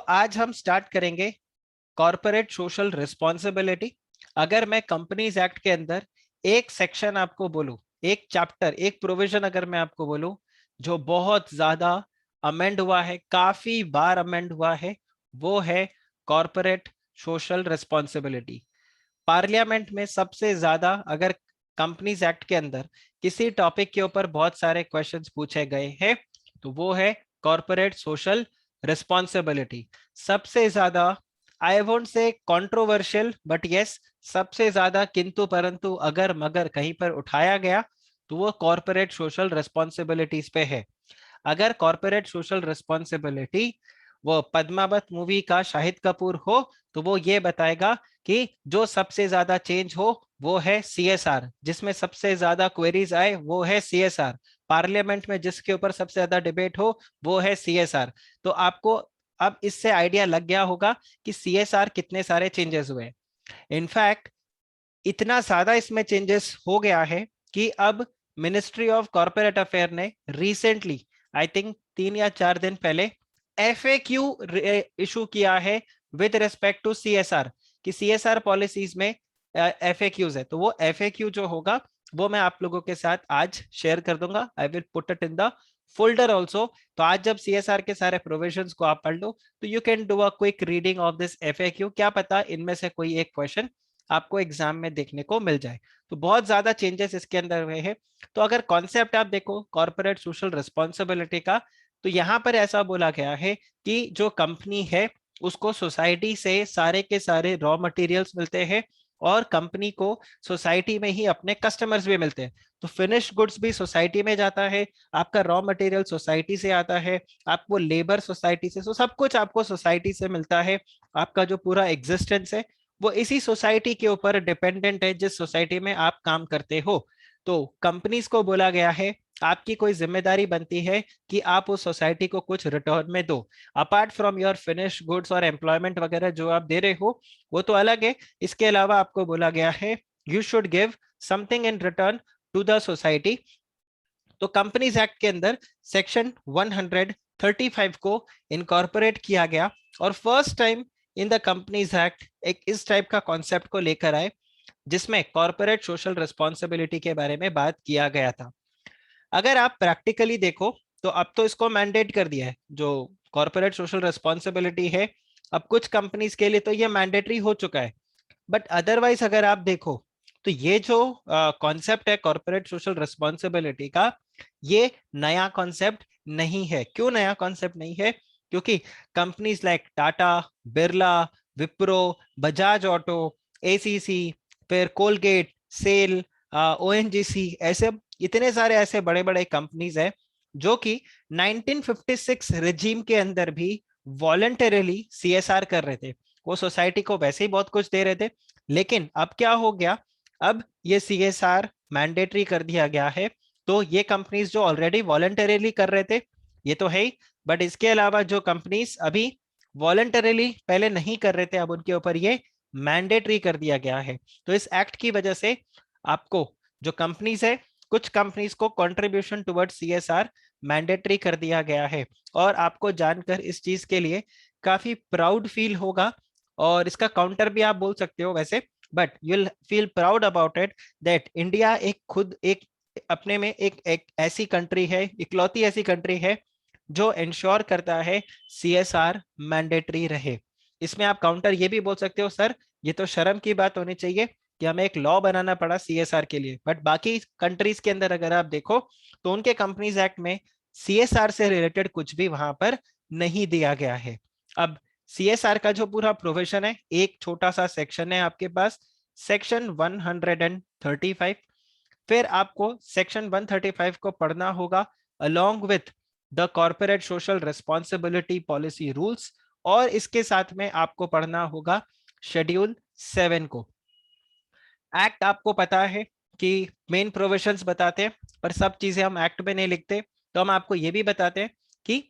आज हम स्टार्ट करेंगे कॉर्पोरेट सोशल रिस्पॉन्सिबिलिटी। अगर मैं कंपनीज एक्ट के अंदर एक सेक्शन आपको बोलूं, एक चैप्टर, एक प्रोविजन अगर मैं आपको बोलूं जो बहुत ज्यादा अमेंड हुआ है, काफी बार अमेंड हुआ है, वो है कॉर्पोरेट सोशल रिस्पॉन्सिबिलिटी। पार्लियामेंट में सबसे ज्यादा अगर कंपनीज एक्ट के अंदर किसी टॉपिक के ऊपर बहुत सारे क्वेश्चंस पूछे गए हैं तो वो है कॉर्पोरेट सोशल रिस्पॉन्सिबिलिटी। सबसे ज्यादा, I won't say controversial, but yes, सबसे ज्यादा किंतु परंतु अगर मगर कहीं पर उठाया गया तो वो कॉर्पोरेट सोशल रिस्पॉन्सिबिलिटीज पे है। अगर कॉर्पोरेट सोशल रिस्पॉन्सिबिलिटी वो पद्मावत मूवी का शाहिद कपूर हो तो वो ये बताएगा कि जो सबसे ज्यादा चेंज हो वो है सीएसआर, जिसमें सबसे ज्यादा क्वेरीज आए वो है सीएसआर, पार्लियामेंट में जिसके ऊपर सबसे ज्यादा डिबेट हो वो है सीएसआर। तो आपको अब इससे आइडिया लग गया होगा कि सीएसआर कितने सारे चेंजेस हुए। इनफैक्ट इतना ज्यादा इसमें चेंजेस हो गया है कि अब मिनिस्ट्री ऑफ कॉर्पोरेट अफेयर ने रिसेंटली, आई थिंक 3 या 4 दिन पहले, एफएक्यू इशू किया है विद रिस्पेक्ट टू सीएसआर, कि सीएसआर पॉलिसीज में एफएक्यूज है। तो वो एफएक्यू जो होगा वो मैं आप लोगों के साथ आज शेयर कर दूंगा। I will put it in the folder also. तो आज जब सीएसआर के सारे प्रोविजंस को आप पढ़ लो तो you can do a quick reading of this FAQ. क्या पता इनमें से कोई एक क्वेश्चन आपको एग्जाम में देखने को मिल जाए। तो बहुत ज्यादा चेंजेस इसके अंदर हुए हैं। तो अगर कॉन्सेप्ट आप देखो कॉर्पोरेट सोशल रिस्पॉन्सिबिलिटी का, तो यहाँ पर ऐसा बोला गया है कि जो कंपनी है उसको सोसाइटी से सारे के सारे रॉ मटेरियल्स मिलते हैं और कंपनी को सोसाइटी में ही अपने कस्टमर्स भी मिलते हैं। तो फिनिश गुड्स भी सोसाइटी में जाता है, आपका रॉ मटेरियल सोसाइटी से आता है, आपको लेबर सोसाइटी से, तो सब कुछ आपको सोसाइटी से मिलता है। आपका जो पूरा एग्जिस्टेंस है वो इसी सोसाइटी के ऊपर डिपेंडेंट है जिस सोसाइटी में आप काम करते हो। तो कंपनीज को बोला गया है आपकी कोई जिम्मेदारी बनती है कि आप उस सोसाइटी को कुछ रिटर्न में दो, apart from your finish goods और एम्प्लॉयमेंट वगैरह जो आप दे रहे हो वो तो अलग है। इसके अलावा आपको बोला गया है you should give something in return to the society. तो कंपनीज एक्ट के अंदर सेक्शन 135 को इनकॉर्पोरेट किया गया और first time in the companies act एक इस टाइप का कॉन्सेप्ट को लेकर आए जिसमें कॉर्पोरेट सोशल रिस्पॉन्सिबिलिटी के बारे में बात किया गया था। अगर आप प्रैक्टिकली देखो तो अब तो इसको मैंडेट कर दिया है, जो कॉर्पोरेट सोशल रिस्पॉन्सिबिलिटी है अब कुछ कंपनीज के लिए तो ये मैंडेटरी हो चुका है। बट अदरवाइज अगर आप देखो तो ये जो कॉन्सेप्ट है कॉर्पोरेट सोशल रिस्पॉन्सिबिलिटी का, ये नया कॉन्सेप्ट नहीं है। क्यों नया कॉन्सेप्ट नहीं है? क्योंकि companies like Tata, Birla, Wipro, Bajaj auto, ACC, फिर कोलगेट, सेल, ओएनजीसी, ऐसे इतने सारे ऐसे बड़े बड़े कंपनीज हैं जो कि 1956 रिजीम के अंदर भी वॉलंटरली सीएसआर कर रहे थे। वो सोसाइटी को वैसे ही बहुत कुछ दे रहे थे, लेकिन अब क्या हो गया, अब ये सीएसआर मैंडेटरी कर दिया गया है। तो ये कंपनीज जो ऑलरेडी वॉलंटरली कर रहे थे ये तो है ही, बट इसके अलावा जो कंपनीज अभी वॉलंटरली पहले नहीं कर रहे थे अब उनके ऊपर ये मैंडेटरी कर दिया गया है। तो इस एक्ट की वजह से आपको जो कंपनीज है, कुछ कंपनीज को कंट्रीब्यूशन टुवर्ड्स सीएसआर मैंडेटरी कर दिया गया है। और आपको जानकर इस चीज के लिए काफी प्राउड फील होगा, और इसका काउंटर भी आप बोल सकते हो वैसे, but you will feel proud about it that India एक खुद एक अपने में एक ऐसी कंट्री है, इकलौती ऐसी कंट्री है जो इंश्योर करता है सीएसआर मैंडेटरी रहे। इसमें आप काउंटर ये भी बोल सकते हो सर ये तो शर्म की बात होनी चाहिए कि हमें एक लॉ बनाना पड़ा सीएसआर के लिए, बट बाकी कंट्रीज के अंदर अगर आप देखो तो उनके कंपनीज एक्ट में सीएसआर से रिलेटेड कुछ भी वहां पर नहीं दिया गया है। अब सीएसआर का जो पूरा प्रोविजन है, एक छोटा सा सेक्शन है आपके पास, सेक्शन 135। फिर आपको सेक्शन 135 को पढ़ना होगा along with the corporate social responsibility policy rules, और इसके साथ में आपको पढ़ना होगा शेड्यूल 7 को। एक्ट आपको पता है कि मेन प्रोविजंस बताते हैं, पर सब चीजें हम एक्ट में नहीं लिखते, तो हम आपको ये भी बताते हैं कि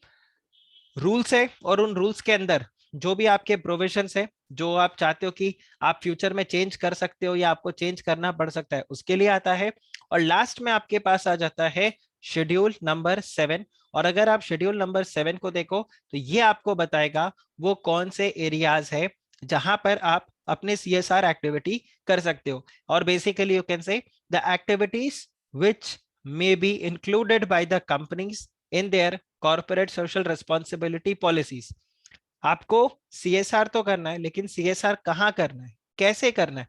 रूल्स है और उन रूल्स के अंदर जो भी आपके प्रोविजंस है जो आप चाहते हो कि आप फ्यूचर में चेंज कर सकते हो या आपको चेंज करना पड़ सकता है उसके लिए आता है। और लास्ट में आपके पास आ जाता है शेड्यूल नंबर 7, और अगर आप शेड्यूल नंबर 7 को देखो तो ये आपको बताएगा वो कौन से एरियाज है जहां पर आप अपने CSR एक्टिविटी कर सकते हो। और basically you can say the activities which may be included by the companies in their corporate social responsibility policies। आपको CSR तो करना है, लेकिन CSR कहाँ करना है, कैसे करना है,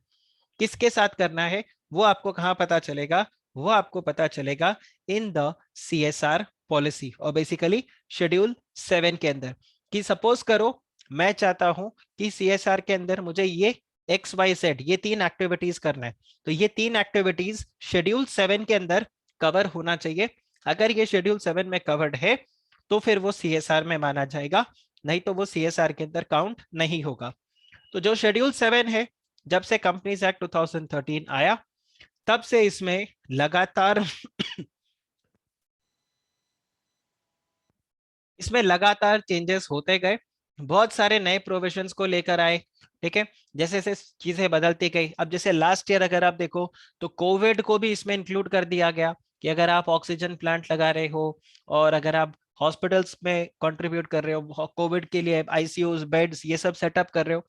किसके साथ करना है, वो आपको कहाँ पता चलेगा? वो आपको पता चलेगा इन द CSR पॉलिसी और बेसिकली शेड्यूल 7 के अंदर। कि सपोज करो मैं चाहता हूं कि CSR के अंदर मुझे ये XYZ ये 3 एक्टिविटीज करना है, तो ये 3 एक्टिविटीज शेड्यूल 7 के अंदर कवर होना चाहिए। अगर ये शेड्यूल 7 में कवर्ड है तो फिर वो CSR में माना जाएगा, नहीं तो वो CSR के अंदर काउंट नहीं होगा। तो जो शेड्यूल 7 है, जब से कंपनीज एक्ट 2013 आया तब से इसमें लगातार इसमें लगातार चेंजेस होते गए, बहुत सारे नए प्रोविजंस को लेकर आए। ठीक है, जैसे जैसे चीजें बदलती गई, अब जैसे लास्ट ईयर अगर आप देखो तो कोविड को भी इसमें इंक्लूड कर दिया गया कि अगर आप ऑक्सीजन प्लांट लगा रहे हो और अगर आप हॉस्पिटल्स में कंट्रीब्यूट कर रहे हो कोविड के लिए, आईसीयूज बेड्स ये सब सेटअप कर रहे हो,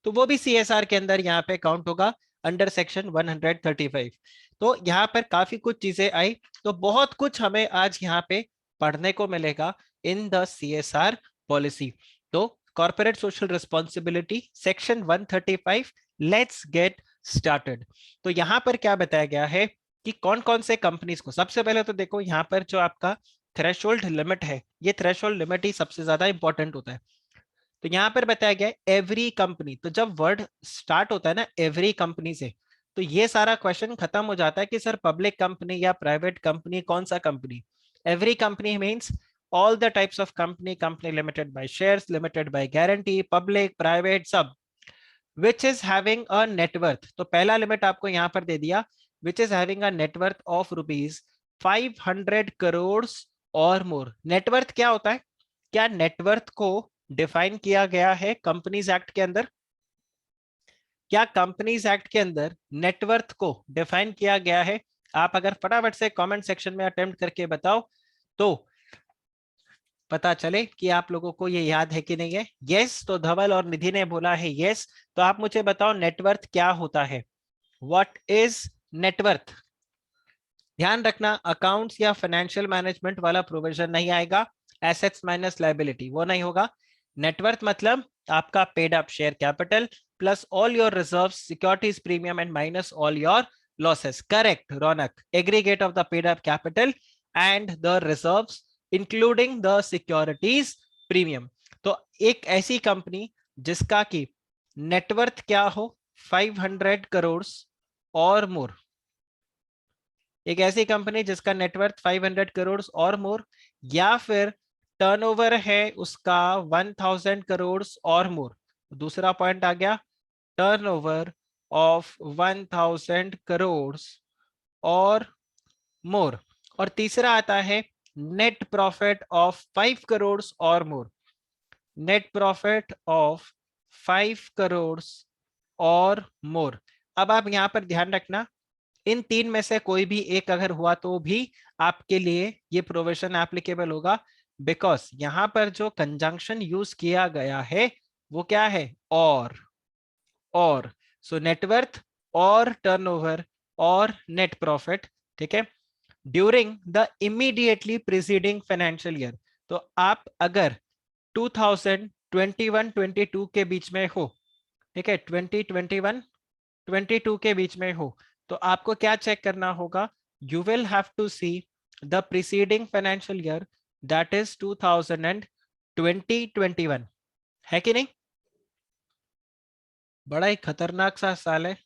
तो वो भी CSR के अंदर यहाँ पे काउंट होगा अंडर सेक्शन 135। तो यहाँ पर काफी कुछ चीजें आई, तो बहुत कुछ हमें आज यहाँ पे पढ़ने को मिलेगा इन द CSR पॉलिसी। तो corporate social responsibility section 135, let's get started. तो यहाँ पर क्या बताया गया है कि कौन कौन से कंपनीज को, सबसे पहले तो देखो यहाँ पर जो आपका थ्रेशोल्ड लिमिट है, ये थ्रेशोल्ड लिमिट ही सबसे ज्यादा इंपॉर्टेंट होता है। तो यहाँ पर बताया गया है एवरी कंपनी, तो जब वर्ड स्टार्ट होता है ना एवरी कंपनी से, तो ये सारा क्वेश्चन खत्म हो जाता है कि सर पब्लिक कंपनी या प्राइवेट कंपनी, कौन सा company. Every company means all the types of company, company limited by shares, limited by guarantee, public, private, सब, which is having a net worth। तो पहला लिमिट आपको यहाँ पर दे दिया, which is having a net worth of rupees 500 crores और मोर। Net worth क्या होता है? क्या नेटवर्थ को डिफाइन किया गया है कंपनीज एक्ट के अंदर? क्या कंपनीज एक्ट के अंदर नेटवर्थ को डिफाइन किया गया है? आप अगर फटाफट से कमेंट सेक्शन में अटेम्प्ट करके बताओ तो पता चले कि आप लोगों को ये याद है कि नहीं है। यस, तो धवल और निधि ने बोला है यस। तो आप मुझे बताओ नेटवर्थ क्या होता है? What is net worth? ध्यान रखना अकाउंट्स या फाइनेंशियल मैनेजमेंट वाला प्रोविजन नहीं आएगा, एसेट्स माइनस लायबिलिटी वो नहीं होगा। नेटवर्थ मतलब आपका paid up share capital plus all your reserves, securities premium and minus all your losses. Correct Raunak, aggregate of the paid up capital and the reserves including the securities premium. तो एक ऐसी company जिसका की net worth क्या हो 500 करोड़ और मोर, एक ऐसी कंपनी जिसका नेटवर्थ 500 करोड़ और मोर, या फिर टर्नओवर है उसका 1000 करोड़ और मोर। दूसरा पॉइंट आ गया टर्नओवर ऑफ 1000 करोड़ और मोर। और तीसरा आता है नेट प्रॉफिट ऑफ 5 करोड़ और मोर, नेट प्रॉफिट ऑफ 5 करोड़ और मोर। अब आप यहां पर ध्यान रखना इन तीन में से कोई भी एक अगर हुआ तो भी आपके लिए ये प्रोविजन एप्लीकेबल होगा, बिकॉज यहां पर जो कंजंक्शन यूज किया गया है वो क्या है? और सो नेटवर्थ और टर्नओवर और नेट प्रॉफिट। ठीक है, during the immediately preceding financial year. तो आप अगर 2021-22 के बीच में हो, ठीक है 2021-22 के बीच में हो, तो आपको क्या चेक करना होगा? You will have to see the preceding financial year, that is 2021, है कि नहीं? बड़ा ही खतरनाक सा साल है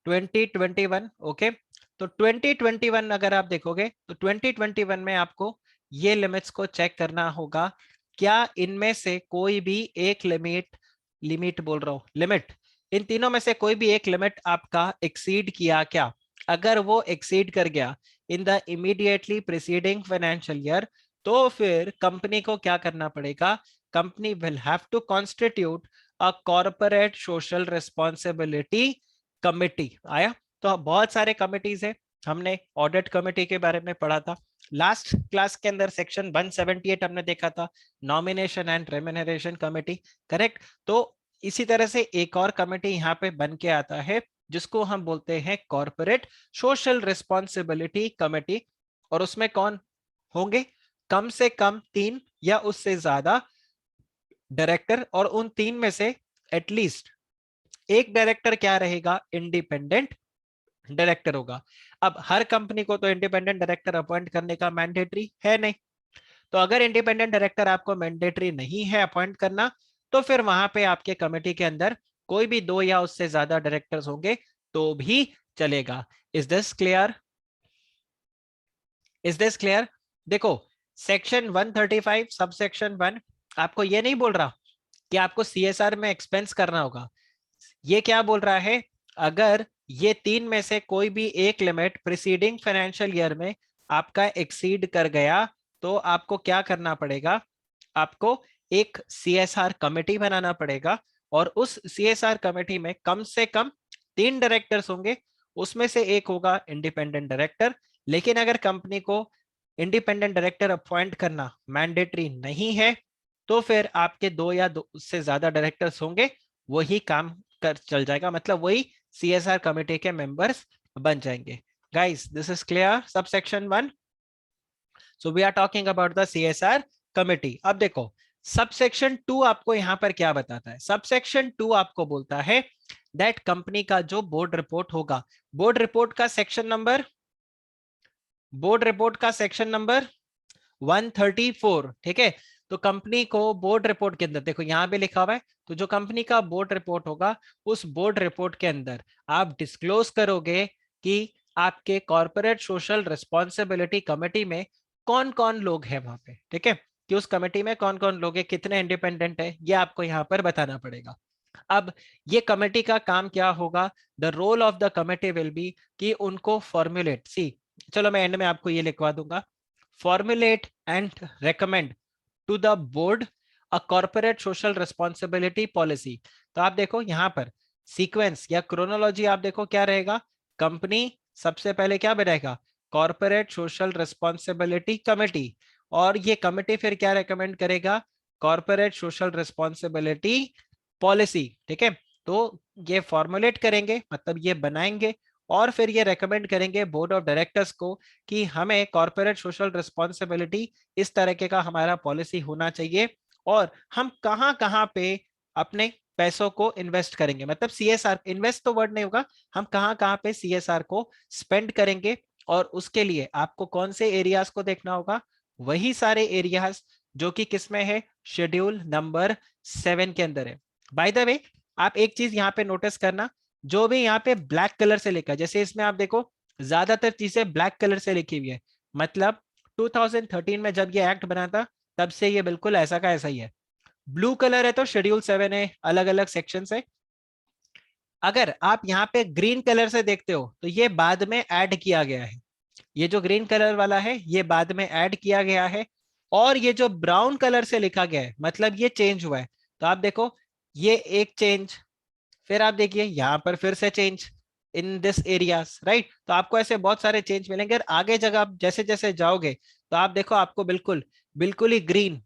2021। ओके, तो 2021 अगर आप देखोगे तो 2021 में आपको ये लिमिट्स को चेक करना होगा, क्या इनमें से कोई भी एक लिमिट बोल रहा हूं लिमिट, इन तीनों में से कोई भी एक लिमिट आपका एक्सीड किया क्या? अगर वो एक्सीड कर गया in the immediately preceding financial year, तो फिर कंपनी को क्या करना पड़ेगा? Company will have to constitute a corporate social responsibility committee. आया? तो बहुत सारे कमिटीज है, हमने ऑडिट कमेटी के बारे में पढ़ा था, लास्ट क्लास के अंदर सेक्शन 178 हमने देखा था, nomination and remuneration committee, correct. तो इसी तरह से एक और कमेटी यहाँ पे बन के आता है जिसको हम बोलते हैं कॉर्पोरेट सोशल रिस्पॉन्सिबिलिटी कमेटी। और उसमें कौन होंगे? कम से कम 3 या उससे ज्यादा डायरेक्टर, और उन 3 में से एटलीस्ट एक डायरेक्टर क्या रहेगा? इंडिपेंडेंट डायरेक्टर होगा। अब हर कंपनी को तो इंडिपेंडेंट डायरेक्टर अपॉइंट करने का मैंडेटरी है नहीं, तो अगर इंडिपेंडेंट डायरेक्टर आपको मैंडेटरी नहीं है अपॉइंट करना, तो फिर वहां पे आपके कमेटी के अंदर कोई भी 2 या उससे ज्यादा डायरेक्टर्स होंगे तो भी चलेगा। Is this clear? Is this clear? देखो, सेक्शन 135 सब सेक्शन 1 आपको ये नहीं बोल रहा कि आपको सीएसआर में एक्सपेंस करना होगा। ये क्या बोल रहा है? अगर ये 3 में से कोई भी एक लिमिट प्रीसीडिंग फाइनेंशियल ईयर में आपका एक्सीड कर गया तो आपको क्या करना पड़ेगा? आपको एक सीएसआर कमेटी बनाना पड़ेगा, और उस सीएसआर कमेटी में कम से कम 3 डायरेक्टर्स होंगे, उसमें से एक होगा इंडिपेंडेंट डायरेक्टर। लेकिन अगर कंपनी को इंडिपेंडेंट डायरेक्टर अपॉइंट करना मैंडेटरी नहीं है, तो फिर आपके 2 या 2 से ज्यादा डायरेक्टर्स होंगे, वही काम कर चल जाएगा, मतलब वही सीएसआर कमेटी के मेंबर्स बन जाएंगे। Guys, this is clear? Subsection 1। So we are talking about the CSR committee. अब देखो, सबसेक्शन 2 आपको यहां पर क्या बताता है? सबसेक्शन 2 आपको बोलता है दैट कंपनी का जो बोर्ड रिपोर्ट होगा, बोर्ड रिपोर्ट का सेक्शन नंबर, बोर्ड रिपोर्ट का सेक्शन नंबर 134, ठीक है। तो कंपनी को बोर्ड रिपोर्ट के अंदर देखो यहां पे लिखा हुआ है, तो जो कंपनी का बोर्ड रिपोर्ट होगा उस बोर्ड रिपोर्ट के अंदर आप डिस्क्लोज करोगे कि आपके कॉर्पोरेट सोशल रिस्पॉन्सिबिलिटी कमेटी में कौन कौन लोग हैं वहां पे, ठीक है, कि उस कमेटी में कौन कौन लोग हैं, कितने इंडिपेंडेंट है, ये आपको यहाँ पर बताना पड़ेगा। अब ये कमेटी का काम क्या होगा? The role of the committee will be कि उनको फॉर्मुलेट, सी चलो मैं एंड में आपको ये लिखवा दूंगा, formulate and recommend to the board a corporate social responsibility policy. तो आप देखो यहाँ पर सीक्वेंस या क्रोनोलॉजी आप देखो क्या रहेगा? कंपनी सबसे पहले क्या बनाएगा? कॉर्पोरेट सोशल रिस्पॉन्सिबिलिटी कमेटी, और ये कमेटी फिर क्या रेकमेंड करेगा? कॉर्पोरेट सोशल रिस्पॉन्सिबिलिटी पॉलिसी, ठीक है। तो ये फॉर्मुलेट करेंगे, मतलब ये बनाएंगे, और फिर ये रेकमेंड करेंगे बोर्ड ऑफ डायरेक्टर्स को कि हमें कॉर्पोरेट सोशल रिस्पॉन्सिबिलिटी इस तरीके का हमारा पॉलिसी होना चाहिए, और हम कहाँ कहाँ पे अपने पैसों को इन्वेस्ट करेंगे, मतलब सीएसआर, इन्वेस्ट तो वर्ड नहीं होगा, हम कहाँ कहाँ पे सीएसआर को स्पेंड करेंगे। और उसके लिए आपको कौन से एरियाज को देखना होगा? वही सारे एरियाज जो कि किसमें है? शेड्यूल नंबर 7 के अंदर है। बाय द वे, आप एक चीज यहाँ पे नोटिस करना, जो भी यहाँ पे ब्लैक कलर से लिखा है, जैसे इसमें आप देखो ज्यादातर चीजें ब्लैक कलर से लिखी हुई है, मतलब 2013 में जब ये एक्ट बना था तब से ये बिल्कुल ऐसा का ऐसा ही है। ब्लू कलर है तो शेड्यूल 7 है, अलग अलग सेक्शन है। अगर आप यहाँ पे ग्रीन कलर से देखते हो तो ये बाद में ऐड किया गया है, ये जो ग्रीन कलर वाला है ये बाद में ऐड किया गया है, और ये जो ब्राउन कलर से लिखा गया है मतलब ये चेंज हुआ है। तो आप देखो ये एक चेंज, फिर आप देखिए यहाँ पर फिर से change in this areas, right. तो आपको ऐसे बहुत सारे चेंज मिलेंगे, और आगे जगह आप जैसे जैसे जाओगे तो आप देखो आपको बिल्कुल बिल्कुल ही ग्रीन,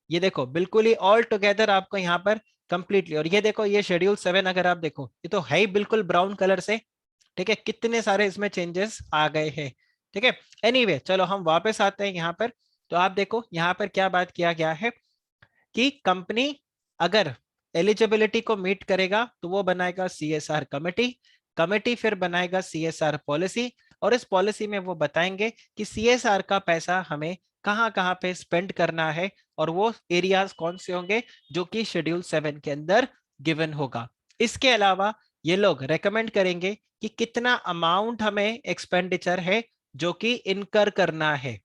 ये देखो बिल्कुल ही ऑल टुगेदर आपको यहाँ पर कंप्लीटली, और ये देखो ये शेड्यूल 7 अगर आप देखो ये तो है ही बिल्कुल ब्राउन कलर से, ठीक है। कितने सारे इसमें चेंजेस आ गए हैं, ठीक है। एनीवे चलो हम वापस आते हैं यहाँ पर। तो आप देखो यहाँ पर क्या बात किया गया है कि कंपनी अगर एलिजिबिलिटी को मीट करेगा तो वो बनाएगा सीएसआर कमेटी, कमेटी फिर बनाएगा सीएसआर पॉलिसी, और इस पॉलिसी में वो बताएंगे कि सीएसआर का पैसा हमें कहाँ कहाँ पे स्पेंड करना है, और वो एरियाज कौन से होंगे जो कि शेड्यूल 7 के अंदर गिवन होगा। इसके अलावा ये लोग रेकमेंड करेंगे कि कितना अमाउंट हमें एक्सपेंडिचर है जो कि इनकर करना है,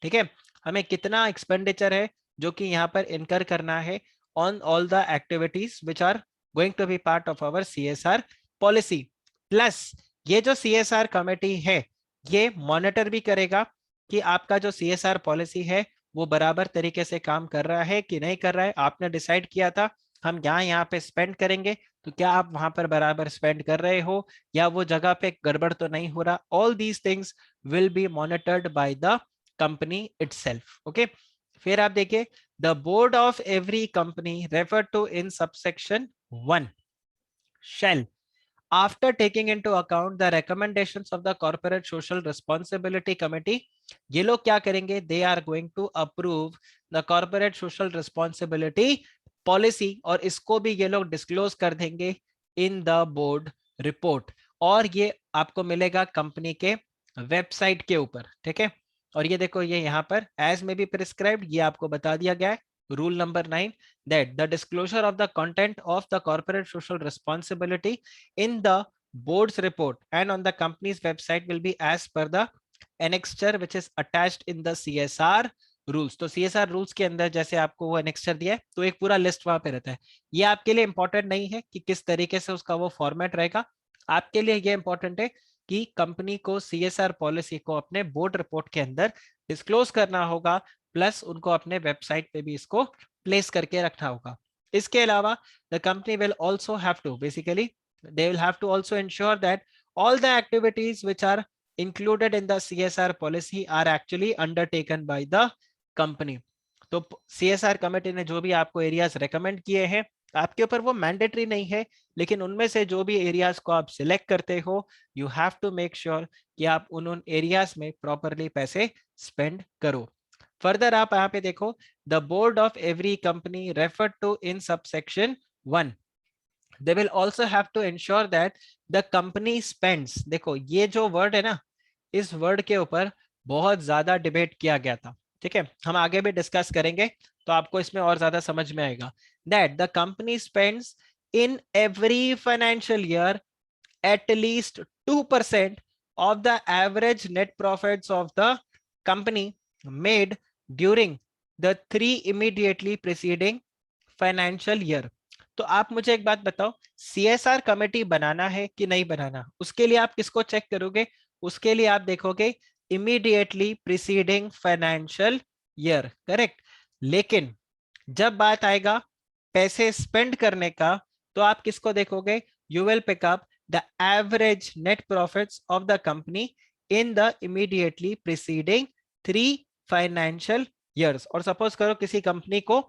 ठीक है, हमें कितना एक्सपेंडिचर है जो कि यहाँ पर इनकर करना है on all the activities which are going to be part of our CSR policy. Plus ये जो सीएसआर कमेटी है ये मॉनिटर भी करेगा कि आपका जो सीएसआर पॉलिसी है वो बराबर तरीके से काम कर रहा है कि नहीं कर रहा है। आपने डिसाइड किया था हम यहाँ पे स्पेंड करेंगे, तो क्या आप वहां पर बराबर स्पेंड कर रहे हो, या वो जगह पे गड़बड़ तो नहीं हो रहा। All these things will be monitored by the company itself. Okay, फिर आप देखिए the board of every company refer to in subsection 1 shall, after taking into account the recommendations of the corporate social responsibility committee, ये लोग क्या करेंगे, they are going to approve the corporate social responsibility policy, और इसको भी ये लोग disclose कर देंगे in the board report, और ये आपको मिलेगा कंपनी के वेबसाइट के ऊपर। ठीक है, और ये देखो ये यहाँ पर एज में भी प्रिस्क्राइब्ड, ये आपको बता दिया गया है rule number 9 that the disclosure of the content of the corporate social responsibility in the board's report and on the company's website will be as per the annexure which is attached in the CSR rules। तो CSR rules के अंदर जैसे आपको वो annexure दिया है तो एक पूरा लिस्ट वहां पे रहता है। ये आपके लिए इंपॉर्टेंट नहीं है कि किस तरीके से उसका वो फॉर्मेट रहेगा, आपके लिए ये इंपॉर्टेंट है कि कंपनी को CSR पॉलिसी को अपने बोर्ड रिपोर्ट के अंदर डिस्क्लोज करना होगा, प्लस उनको अपने वेबसाइट पे भी इसको प्लेस करके रखना होगा। इसके अलावा the company will also have to basically they will have to also ensure that all the activities which are included in the CSR policy are actually undertaken by the company। तो CSR committee ने जो भी आपको areas recommend किए हैं आपके ऊपर वो मैंडेटरी नहीं है, लेकिन उनमें से जो भी एरियाज को आप सिलेक्ट करते हो you have to make sure कि आप उन एरियाज में प्रॉपरली पैसे स्पेंड करो। फर्दर आप यहाँ पे देखो the board of every company refer to in subsection 1 they will also have to ensure that the company spends। देखो ये जो वर्ड है ना, इस वर्ड के ऊपर बहुत ज्यादा डिबेट किया गया था। ठीक है, हम आगे भी डिस्कस करेंगे तो आपको इसमें और ज्यादा समझ में आएगा। that the company spends in every financial year at least 2% of the average net profits of the company made during the 3 immediately preceding financial year। तो आप मुझे एक बात बताओ, CSR कमेटी बनाना है कि नहीं बनाना, उसके लिए आप किसको चेक करोगे, उसके लिए आप देखोगे immediately preceding financial year, correct. लेकिन जब बात आएगा पैसे स्पेंड करने का तो आप किसको देखोगे, you will pick up the average net profits of the company in the immediately preceding 3 financial years. और सपोज करो किसी कंपनी को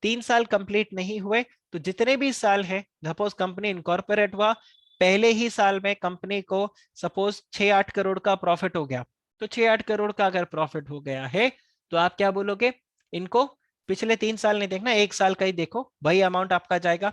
3 साल कंप्लीट नहीं हुए तो जितने भी साल है, सपोज कंपनी इनकॉर्पोरेट हुआ, पहले ही साल में कंपनी को सपोज 6-8 करोड़ का प्रॉफिट हो गया, तो 6-8 करोड़ का अगर प्रॉफिट हो गया है तो आप क्या बोलोगे, इनको पिछले 3 साल नहीं देखना, 1 साल का ही देखो, वही अमाउंट आपका जाएगा।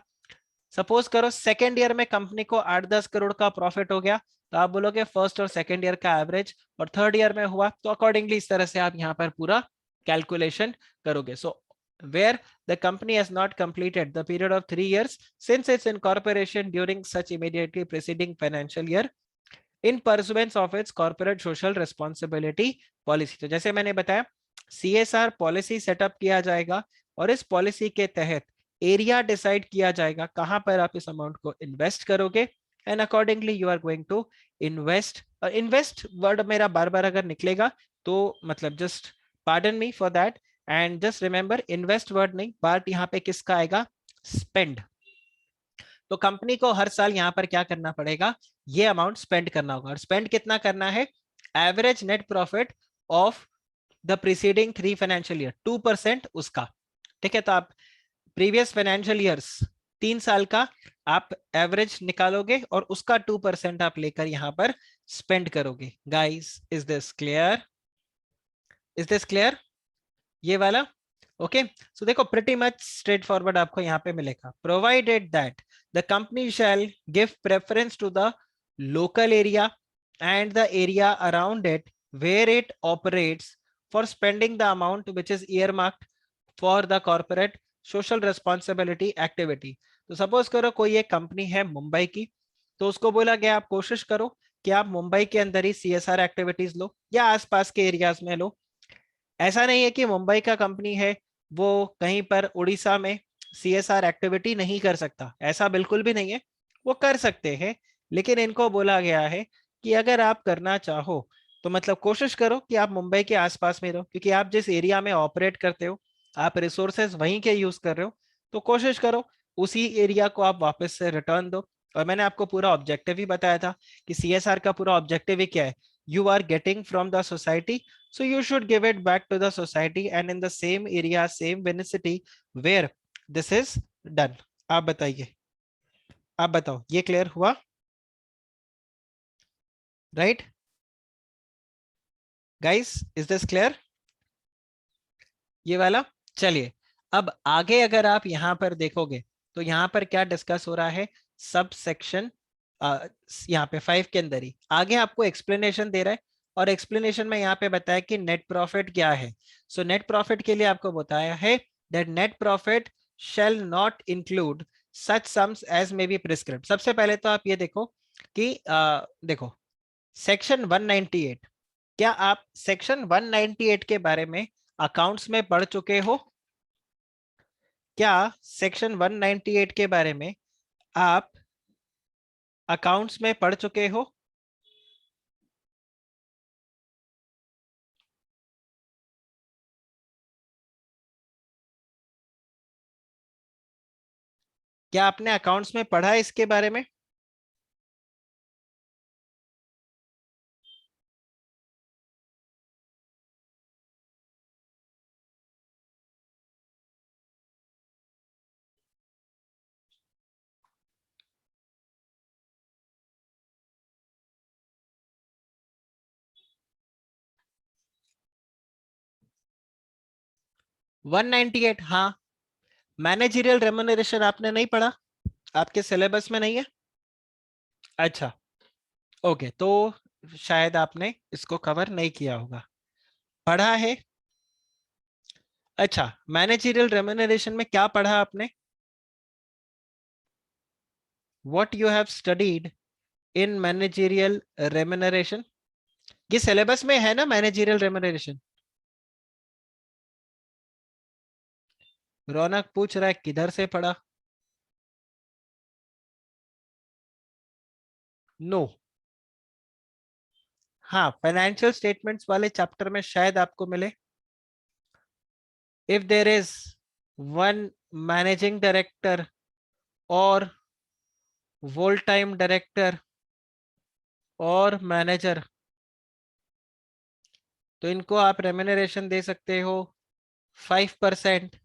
सपोज करो सेकेंड ईयर में कंपनी को 8-10 करोड़ का प्रॉफिट हो गया तो आप बोलोगे फर्स्ट और सेकेंड ईयर का एवरेज, और थर्ड ईयर में हुआ तो अकॉर्डिंगली इस तरह से आप यहाँ पर पूरा कैलकुलेशन करोगे। सो where the company has not completed the period of 3 years since its incorporation during such immediately preceding financial year in pursuance of its corporate social responsibility policy। तो जैसे मैंने बताया CSR पॉलिसी सेटअप किया जाएगा और इस policy के तहत एरिया डिसाइड किया जाएगा कहां पर आप इस अमाउंट को इन्वेस्ट करोगे, and accordingly you are going to invest. Invest word मेरा बार बार अगर निकलेगा तो मतलब just pardon me for that, and just remember invest word नहीं, पार्ट यहाँ पे किसका आएगा, स्पेंड। तो कंपनी को हर साल यहाँ पर क्या करना पड़ेगा, ये अमाउंट स्पेंड करना होगा, और स्पेंड कितना करना है, average net profit of the preceding 3 financial year 2% उसका। ठीक है, तो आप प्रीवियस फाइनेंशियल ईयर्स 3 साल का आप एवरेज निकालोगे और उसका 2% आप लेकर यहाँ पर स्पेंड करोगे। Guys is this clear, is this clear ये वाला? ओके, सो देखो प्रिटी मच स्ट्रेट फॉरवर्ड आपको यहाँ पे मिलेगा। Provided that the company shall give preference to the local area and the area around it where it operates for spending the amount which is earmarked for the corporate social responsibility activity. तो suppose करो कोई एक company है मुंबई की, तो उसको बोला गया आप कोशिश करो कि आप मुंबई के अंदर ही CSR एक्टिविटीज लो या आसपास के एरियाज में लो। ऐसा नहीं है कि मुंबई का कंपनी है वो कहीं पर उड़ीसा में CSR एक्टिविटी नहीं कर सकता, ऐसा बिल्कुल भी नहीं है, वो कर सकते हैं। लेकिन इनको बोला गया है कि अगर आप करना चाहो तो मतलब कोशिश करो कि आप मुंबई के आसपास में रहो, क्योंकि आप जिस एरिया में ऑपरेट करते हो आप रिसोर्सेज वहीं के यूज कर रहे हो, तो कोशिश करो उसी एरिया को आप वापस से रिटर्न दो। और मैंने आपको पूरा ऑब्जेक्टिव ही बताया था कि CSR का पूरा ऑब्जेक्टिव ही क्या है, you are getting from the society, so you should give it back to the society and in the same area, same vicinity where this is done. आप बताइए, आप बताओ, ये क्लियर हुआ? Right guys, is this clear? ये वाला। चलिए, अब आगे अगर आप यहां पर देखोगे तो यहां पर क्या डिस्कस हो रहा है, सब सेक्शन यहाँ पे 5 के अंदर ही आगे आपको एक्सप्लेनेशन दे रहा है, और एक्सप्लेनेशन में यहाँ पे बताया कि नेट प्रॉफिट क्या है। सो नेट प्रॉफिट के लिए आपको बताया है that net profit shall not include such sums as may be prescribed. सबसे पहले तो आप ये देखो कि देखो सेक्शन 198, क्या आप सेक्शन 198 के बारे में अकाउंट्स में पढ़ चुके हो? क्या सेक्शन 198 के बारे में आप अकाउंट्स में पढ़ चुके हो? क्या आपने अकाउंट्स में पढ़ा है इसके बारे में? वन 198, हाँ। मैनेजरियल रेम्युनरेशन आपने नहीं पढ़ा? आपके सिलेबस में नहीं है? अच्छा, ओके, तो शायद आपने इसको कवर नहीं किया होगा। पढ़ा है? अच्छा, मैनेजरियल रेम्युनरेशन में क्या पढ़ा आपने? What you have studied in managerial remuneration? ये सिलेबस में है ना मैनेजरियल रेम्युनरेशन? रौनक पूछ रहा है किधर से पढ़ा? नो। हाँ, फाइनेंशियल स्टेटमेंट्स वाले चैप्टर में शायद आपको मिले। If there is one managing director और वोल टाइम डायरेक्टर और मैनेजर, तो इनको आप रेम्युनरेशन दे सकते हो 5%।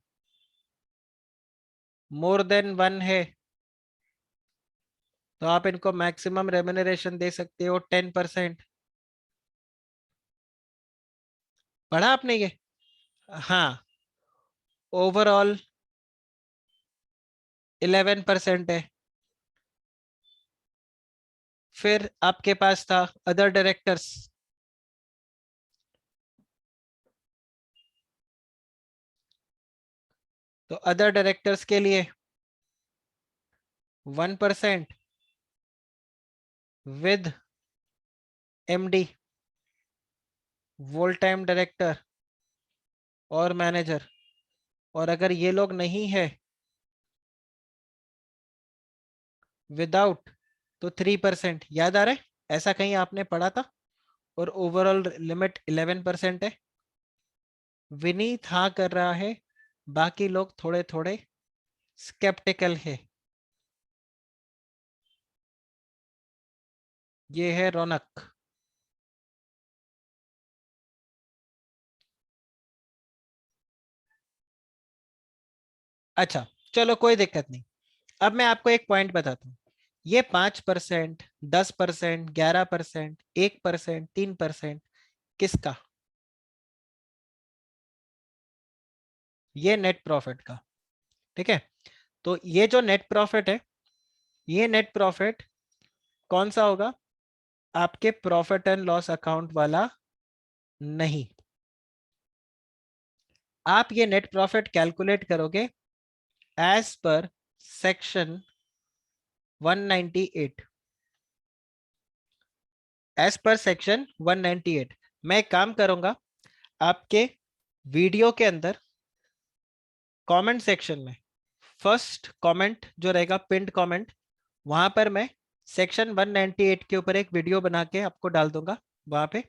मोर देन वन है तो आप इनको मैक्सिमम रेम्युनरेशन दे सकते हो 10%। पढ़ा आपने ये? हाँ, ओवरऑल 11% है। फिर आपके पास था अदर डायरेक्टर्स, तो अदर डायरेक्टर्स के लिए 1% with MD, whole time director और मैनेजर। और अगर ये लोग नहीं है विदाउट, तो 3%। याद आ रहा है? ऐसा कहीं आपने पढ़ा था? और ओवरऑल लिमिट 11% है। विनीत हाँ कर रहा है, बाकी लोग थोड़े थोड़े स्केप्टिकल है। ये है रौनक। अच्छा, चलो कोई दिक्कत नहीं। अब मैं आपको एक पॉइंट बताता हूँ। ये 5%, 10%, 11%, 1%, 3% किसका? ये नेट प्रॉफिट का। ठीक है, तो ये जो नेट प्रॉफिट है, ये नेट प्रॉफिट कौन सा होगा? आपके प्रॉफिट एंड लॉस अकाउंट वाला नहीं। आप ये नेट प्रॉफिट कैलकुलेट करोगे as per section 198, as per section 198। मैं एक काम करूंगा, आपके वीडियो के अंदर कमेंट सेक्शन में फर्स्ट कमेंट जो रहेगा, पिंड कमेंट, वहां पर मैं सेक्शन 198 के ऊपर एक वीडियो बना के आपको डाल दूंगा वहां पे,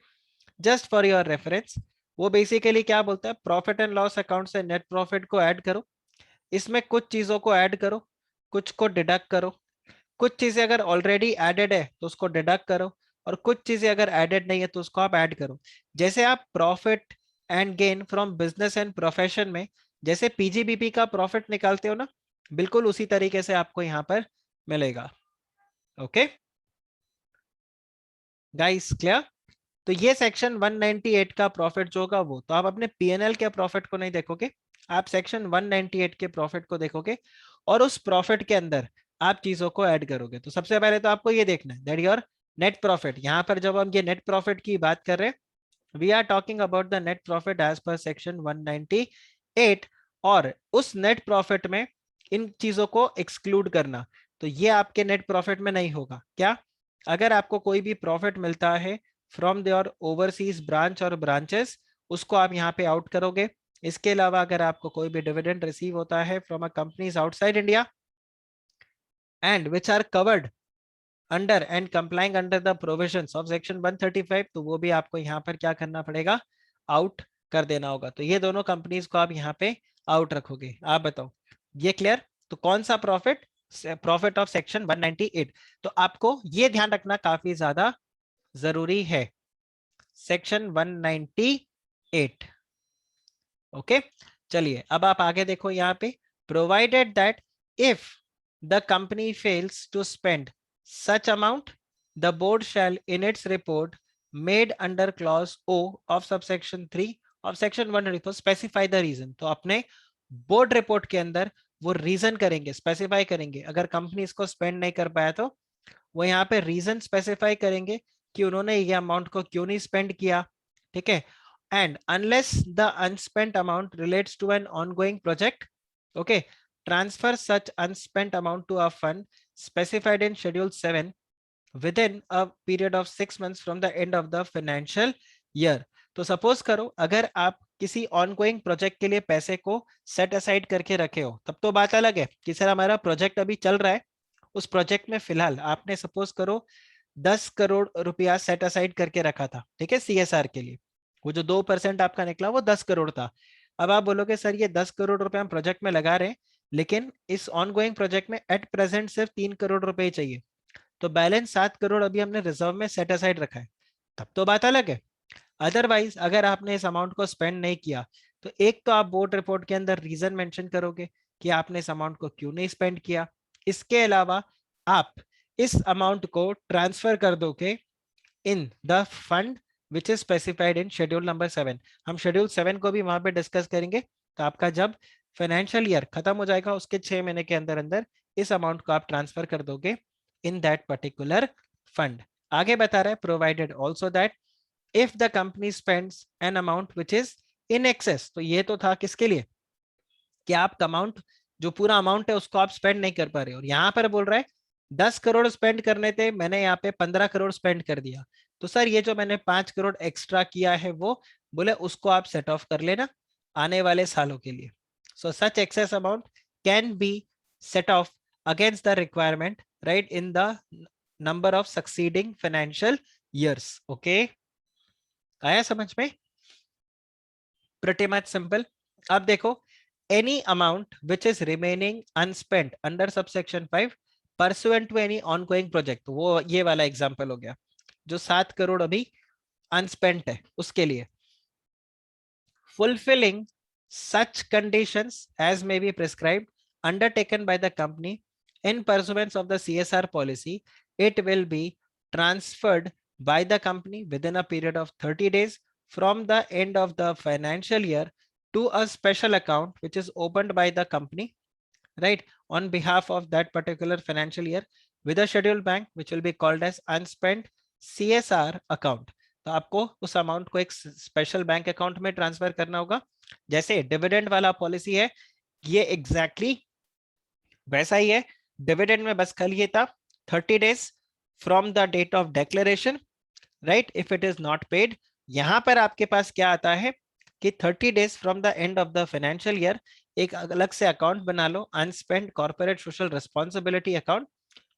जस्ट फॉर योर रेफरेंस। वो बेसिकली क्या बोलता है, प्रॉफिट एंड लॉस अकाउंट से नेट प्रॉफिट को ऐड करो, इसमें कुछ चीजों को ऐड करो, कुछ को डिडक्ट करो, कुछ चीजें अगर ऑलरेडी एडेड है तो उसको डिडक्ट करो, और कुछ चीजें अगर एडेड नहीं है तो उसको आप ऐड करो। जैसे आप profit and gain from business and profession में जैसे पीजीबीपी का प्रॉफिट निकालते हो ना, बिल्कुल उसी तरीके से आपको यहाँ पर मिलेगा। Okay guys, clear? तो ये सेक्शन 198 का प्रॉफिट जो होगा वो, तो आप अपने पीएनएल के प्रॉफिट को नहीं देखोगे, आप सेक्शन 198 के प्रॉफिट को देखोगे और उस प्रॉफिट के अंदर आप चीजों को ऐड करोगे। तो सबसे पहले तो आपको ये देखना है दैट योर नेट प्रॉफिट। यहाँ पर जब हम ये नेट प्रॉफिट की बात कर रहे हैं, we are talking about the net profit as per section 198, और उस नेट प्रॉफिट में इन चीजों को एक्सक्लूड करना। तो ये आपके नेट प्रॉफिट में नहीं होगा। क्या? अगर आपको कोई भी प्रॉफिट मिलता है फ्रॉम देयर ओवरसीज ब्रांच और ब्रांचेस, उसको आप यहाँ पे आउट करोगे। इसके अलावा अगर आपको कोई भी डिविडेंड रिसीव होता है from a companies outside India and which are covered under and complying under the provisions of section 135, तो वो भी आपको यहाँ पर क्या करना पड़ेगा? आउट कर देना होगा। तो ये दोनों कंपनीज को आप यहाँ पे आउट रखोगे। आप बताओ, ये क्लियर? तो कौन सा प्रॉफिट? Profit of section 198। तो आपको ये ध्यान रखना काफी ज्यादा जरूरी है, सेक्शन 198। ओके, चलिए अब आप आगे देखो यहाँ पे, provided that if the company fails to spend such amount, the board shall in its report made under clause O of subsection 3 of section 124 specify the reason. तो अपने बोर्ड रिपोर्ट के अंदर वो रीजन करेंगे, स्पेसिफाई करेंगे। अगर company इसको spend नहीं कर पाया तो वो यहाँ पे रीजन स्पेसिफाई करेंगे कि उन्होंने ये अमाउंट को क्यों नहीं स्पेंड किया। ठीक है, and unless the unspent amount relates to an ongoing project, okay, transfer such unspent amount to a fund specified in schedule 7 within a period of 6 months from the end of the financial year। तो suppose करो अगर आप किसी ongoing project के लिए पैसे को set aside करके रखे हो, तब तो बात अलग है कि सर हमारा प्रोजेक्ट अभी चल रहा है, उस प्रोजेक्ट में फिलहाल आपने सपोज करो 10 करोड़ रुपया सेट असाइड करके रखा था, ठीक है, सीएसआर के लिए। वो जो 2% आपका निकला वो 10 करोड़ था। अब आप बोलोगे सर ये 10 करोड़ रुपए हम प्रोजेक्ट में लगा रहे हैं, लेकिन इस ऑनगोइंग प्रोजेक्ट में एट प्रेजेंट सिर्फ 3 करोड़ रुपए ही चाहिए, तो बैलेंस 7 करोड़ अभी हमने रिजर्व में सेट असाइड रखा है, तब तो बात अलग है। अदरवाइज अगर आपने इस अमाउंट को स्पेंड नहीं किया, तो एक तो आप बोर्ड रिपोर्ट के अंदर रीजन मेंशन करोगे कि आपने इस अमाउंट को क्यों नहीं स्पेंड किया। इसके अलावा आप इस अमाउंट को ट्रांसफर कर दोगे in the fund which is specified in schedule number 7। हम शेड्यूल 7 को भी वहां पे डिस्कस करेंगे। तो आपका जब फाइनेंशियल ईयर खत्म हो जाएगा उसके 6 महीने के अंदर अंदर इस अमाउंट को आप ट्रांसफर कर दोगे इन दैट पर्टिकुलर फंड। आगे बता रहा है provided also that if the company spends an amount which is in excess, तो ये तो था किसके लिए कि आप अमाउंट जो पूरा अमाउंट है उसको आप स्पेंड नहीं कर पा रहे, और यहाँ पर बोल रहा है 10 करोड़ स्पेंड करने थे, मैंने यहाँ पे 15 करोड़ स्पेंड कर दिया, तो सर ये जो मैंने 5 करोड़ एक्स्ट्रा किया है वो बोले उसको आप सेट ऑफ कर लेना आने वाले सालों के लिए। So such excess amount can be set off against the requirement right in the number of succeeding financial years. Okay, आया समझ में? Pretty much simple. अब देखो, any amount which is remaining unspent under subsection 5 pursuant to any ongoing project, वो ये वाला example हो गया जो 7 करोड़ अभी अनस्पेंट है उसके लिए, fulfilling such conditions as may be prescribed undertaken by the company in pursuance of the CSR policy, it will be transferred by the company within a period of 30 days from the end of the financial year to a special account which is opened by the company, right, on behalf of that particular financial year with a scheduled bank which will be called as unspent CSR account। तो आपको उस amount को एक special bank account में transfer करना होगा। जैसे dividend वाला पॉलिसी है, ये एग्जैक्टली वैसा ही है। डिविडेंड में बस कल ये था 30 days from the date of declaration, right, if it is not paid. यहां पर आपके पास क्या आता है कि 30 days from the end of the financial year एक अलग से अकाउंट बना लो, unspent corporate social responsibility account,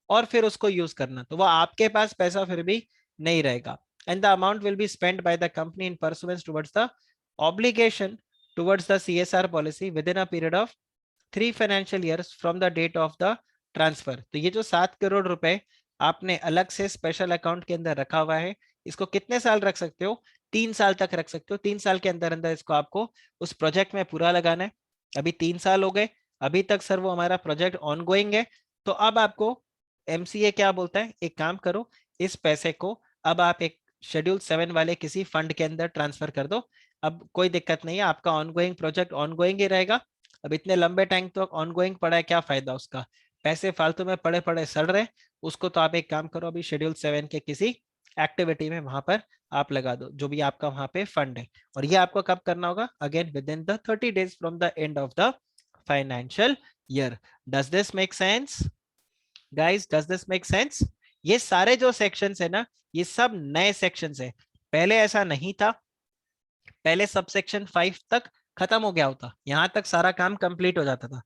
और फिर उसको यूज करना, तो वो आपके पास पैसा फिर भी नहीं रहेगा। And the amount will be spend by the company in pursuance towards the obligation towards the CSR policy within a period of 3 financial years from the date of the transfer. तो ये जो 7 करोड़ रुपए आपने अलग से special account के अंदर रखा हुआ है, इसको कितने साल रख सकते हो? 3 साल तक रख सकते हो। 3 साल के अंदर अंदर इसको आपको उस प्रोजेक्ट में पूरा लगाना है। अभी 3 साल हो गए, अभी तक सर वो हमारा प्रोजेक्ट ऑन गोइंग है, तो अब आपको एमसीए क्या बोलता है, एक काम करो, इस पैसे को अब आप एक शेड्यूल 7 वाले किसी फंड के अंदर ट्रांसफर कर दो। अब कोई दिक्कत नहीं है, आपका ऑनगोइंग प्रोजेक्ट ऑनगोइंग ही रहेगा। अब इतने लंबे टाइम तक ऑनगोइंग पड़ा है, क्या फायदा उसका, पैसे फालतू में पड़े पड़े सड़ रहे, उसको तो आप एक काम करो, अभी शेड्यूल 7 के किसी एक्टिविटी में वहां पर आप लगा दो, जो भी आपका वहां पे फंड है। और ये आपको कब करना होगा? Again with in the 30 days from the end of the financial year. Does this make sense guys? Does this make sense? ये सारे जो सेक्शंस है ना, ये सब नए सेक्शंस है, पहले ऐसा नहीं था। पहले सब सेक्शन 5 तक खत्म हो गया होता, यहां तक सारा काम कंप्लीट हो जाता था,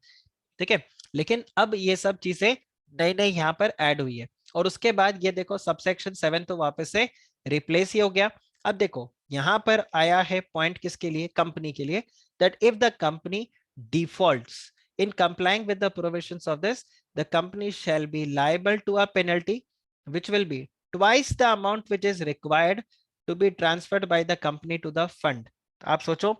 ठीक है। लेकिन अब ये सब चीजें नई नई यहाँ पर ऐड हुई है। और उसके बाद ये देखो सबसेक्शन 7 तो वापस से रिप्लेस ही हो गया। अब देखो यहाँ पर आया है पॉइंट किसके लिए? कंपनी के लिए, that if the company defaults in complying with the provisions of this, the company shall be liable to a penalty which will be twice the amount which is required to be transferred by the company to the fund। आप सोचो,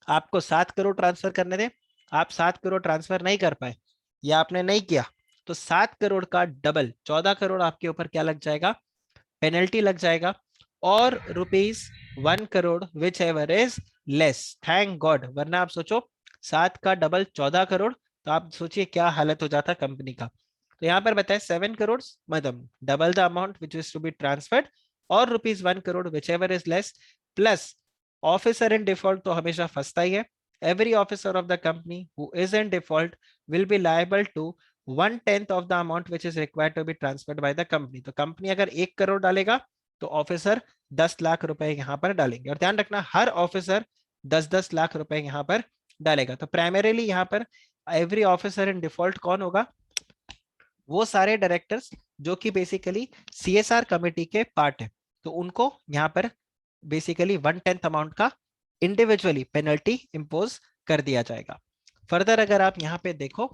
आपको 7 crore transfer करने थे, आप 7 crore transfer नहीं कर पाए या आपने नहीं किया, तो 7 करोड़ का डबल 14 करोड़ आपके ऊपर क्या लग जाएगा? पेनल्टी लग जाएगा। और rupees 1 crore whichever is less, thank God, वरना आप सोचो 7 का डबल 14 करोड़, तो आप सोचिए क्या हालत हो जाता कंपनी का। तो यहाँ पर बताए 7 करोड़, मतलब double the amount which is to be transferred, or rupees 1 crore whichever is less, plus officer in default तो हमेशा फंसता ही है। Every officer of the company who is in default will be liable to 1/10 of the amount which is required to be transferred by the company। तो company अगर 1 करोड़ डालेगा तो officer 10 lakh रुपए यहाँ पर डालेंगे। और ध्यान रखना, हर ऑफिसर 10-10 लाख रुपए यहाँ पर डालेगा। तो प्राइमरीली यहाँ पर एवरी ऑफिसर इन डिफॉल्ट कौन होगा? वो सारे डायरेक्टर्स जो कि बेसिकली सीएसआर कमेटी के पार्ट है, तो उनको यहाँ पर बेसिकली 1/10 अमाउंट का इंडिविजुअली पेनल्टी इंपोज कर दिया जाएगा। फर्दर अगर आप यहाँ पे देखो,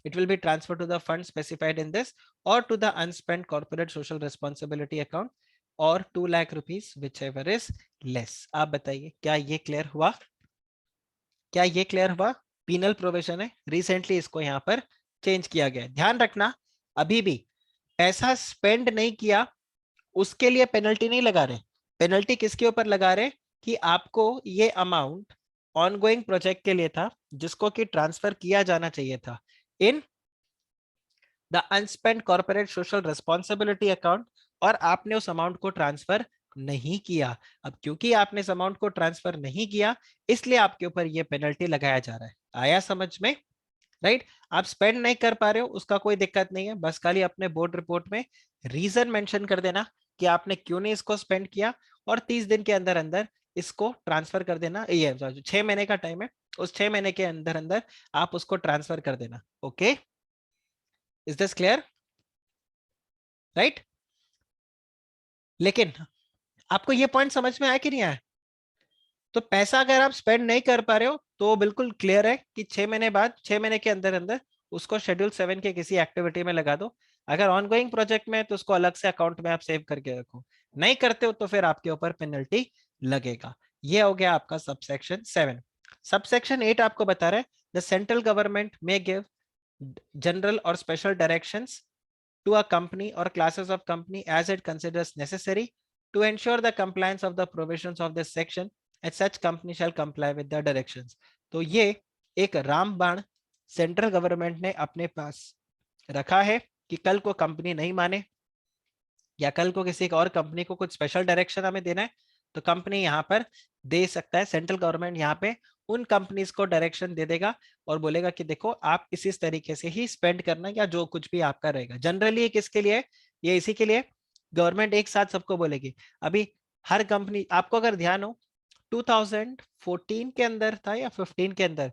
it will be transfer to the fund specified in this or to the unspent corporate social responsibility account or 2 lakh rupees whichever is less. आप बताइए क्या ये क्लियर हुआ? क्या ये क्लियर हुआ? पीनल प्रोविजन है, रिसेंटली इसको यहाँ पर चेंज किया गया। ध्यान रखना, अभी भी पैसा स्पेंड नहीं किया उसके लिए पेनल्टी नहीं लगा रहे। पेनल्टी किसके ऊपर लगा रहे? कि आपको ये अमाउंट ऑनगोइंग प्रोजेक्ट के लिए था, जिसको कि ट्रांसफर किया जाना चाहिए था in the unspent corporate social responsibility account, और आपने उस अमाउंट को ट्रांसफर नहीं किया। अब क्योंकि आपने इस अमाउंट को ट्रांसफर नहीं किया, इसलिए आपके ऊपर ये पेनल्टी लगाया जा रहा है। आया समझ में? राइट? आप स्पेंड नहीं कर पा रहे हो उसका कोई दिक्कत नहीं है, बस खाली अपने बोर्ड रिपोर्ट में रीजन मेंशन कर देना कि आपने क्यों नहीं इसको स्पेंड किया, और 30 दिन के अंदर अंदर इसको ट्रांसफर कर देना। ये 6 महीने का टाइम है, उस 6 महीने के अंदर अंदर आप उसको ट्रांसफर कर देना। Okay, is this clear? Right? लेकिन आपको ये पॉइंट समझ में आया कि नहीं आया? तो पैसा अगर आप स्पेंड नहीं कर पा रहे हो तो बिल्कुल क्लियर है कि 6 महीने बाद, 6 महीने के अंदर अंदर उसको शेड्यूल 7 के किसी एक्टिविटी में लगा दो। अगर ऑनगोइंग प्रोजेक्ट में है तो उसको अलग से अकाउंट में आप सेव करके रखो, नहीं करते हो तो फिर आपके ऊपर पेनल्टी लगेगा। ये हो गया आपका सबसेक्शन 7। सबसेक्शन 8 आपको बता रहा है the central government may give general or special directions to a company or classes of company as it considers necessary to ensure the compliance of the provisions of this section, and such company shall comply with the directions। तो ये एक रामबाण central government ने अपने पास रखा है कि कल को कंपनी नहीं माने या कल को किसी और कंपनी को कुछ स्पेशल डायरेक्शन हमें देना है, तो कंपनी यहाँ पर दे सकता है। सेंट्रल गवर्नमेंट यहाँ पे उन कंपनीज को डायरेक्शन दे देगा और बोलेगा कि देखो आप इस तरीके से ही स्पेंड करना, या जो कुछ भी आपका रहेगा। जनरली ये किसके लिए? ये इसी के लिए गवर्नमेंट एक साथ सबको बोलेगी। अभी हर कंपनी, आपको अगर ध्यान हो 2014 के अंदर था या 15 के अंदर,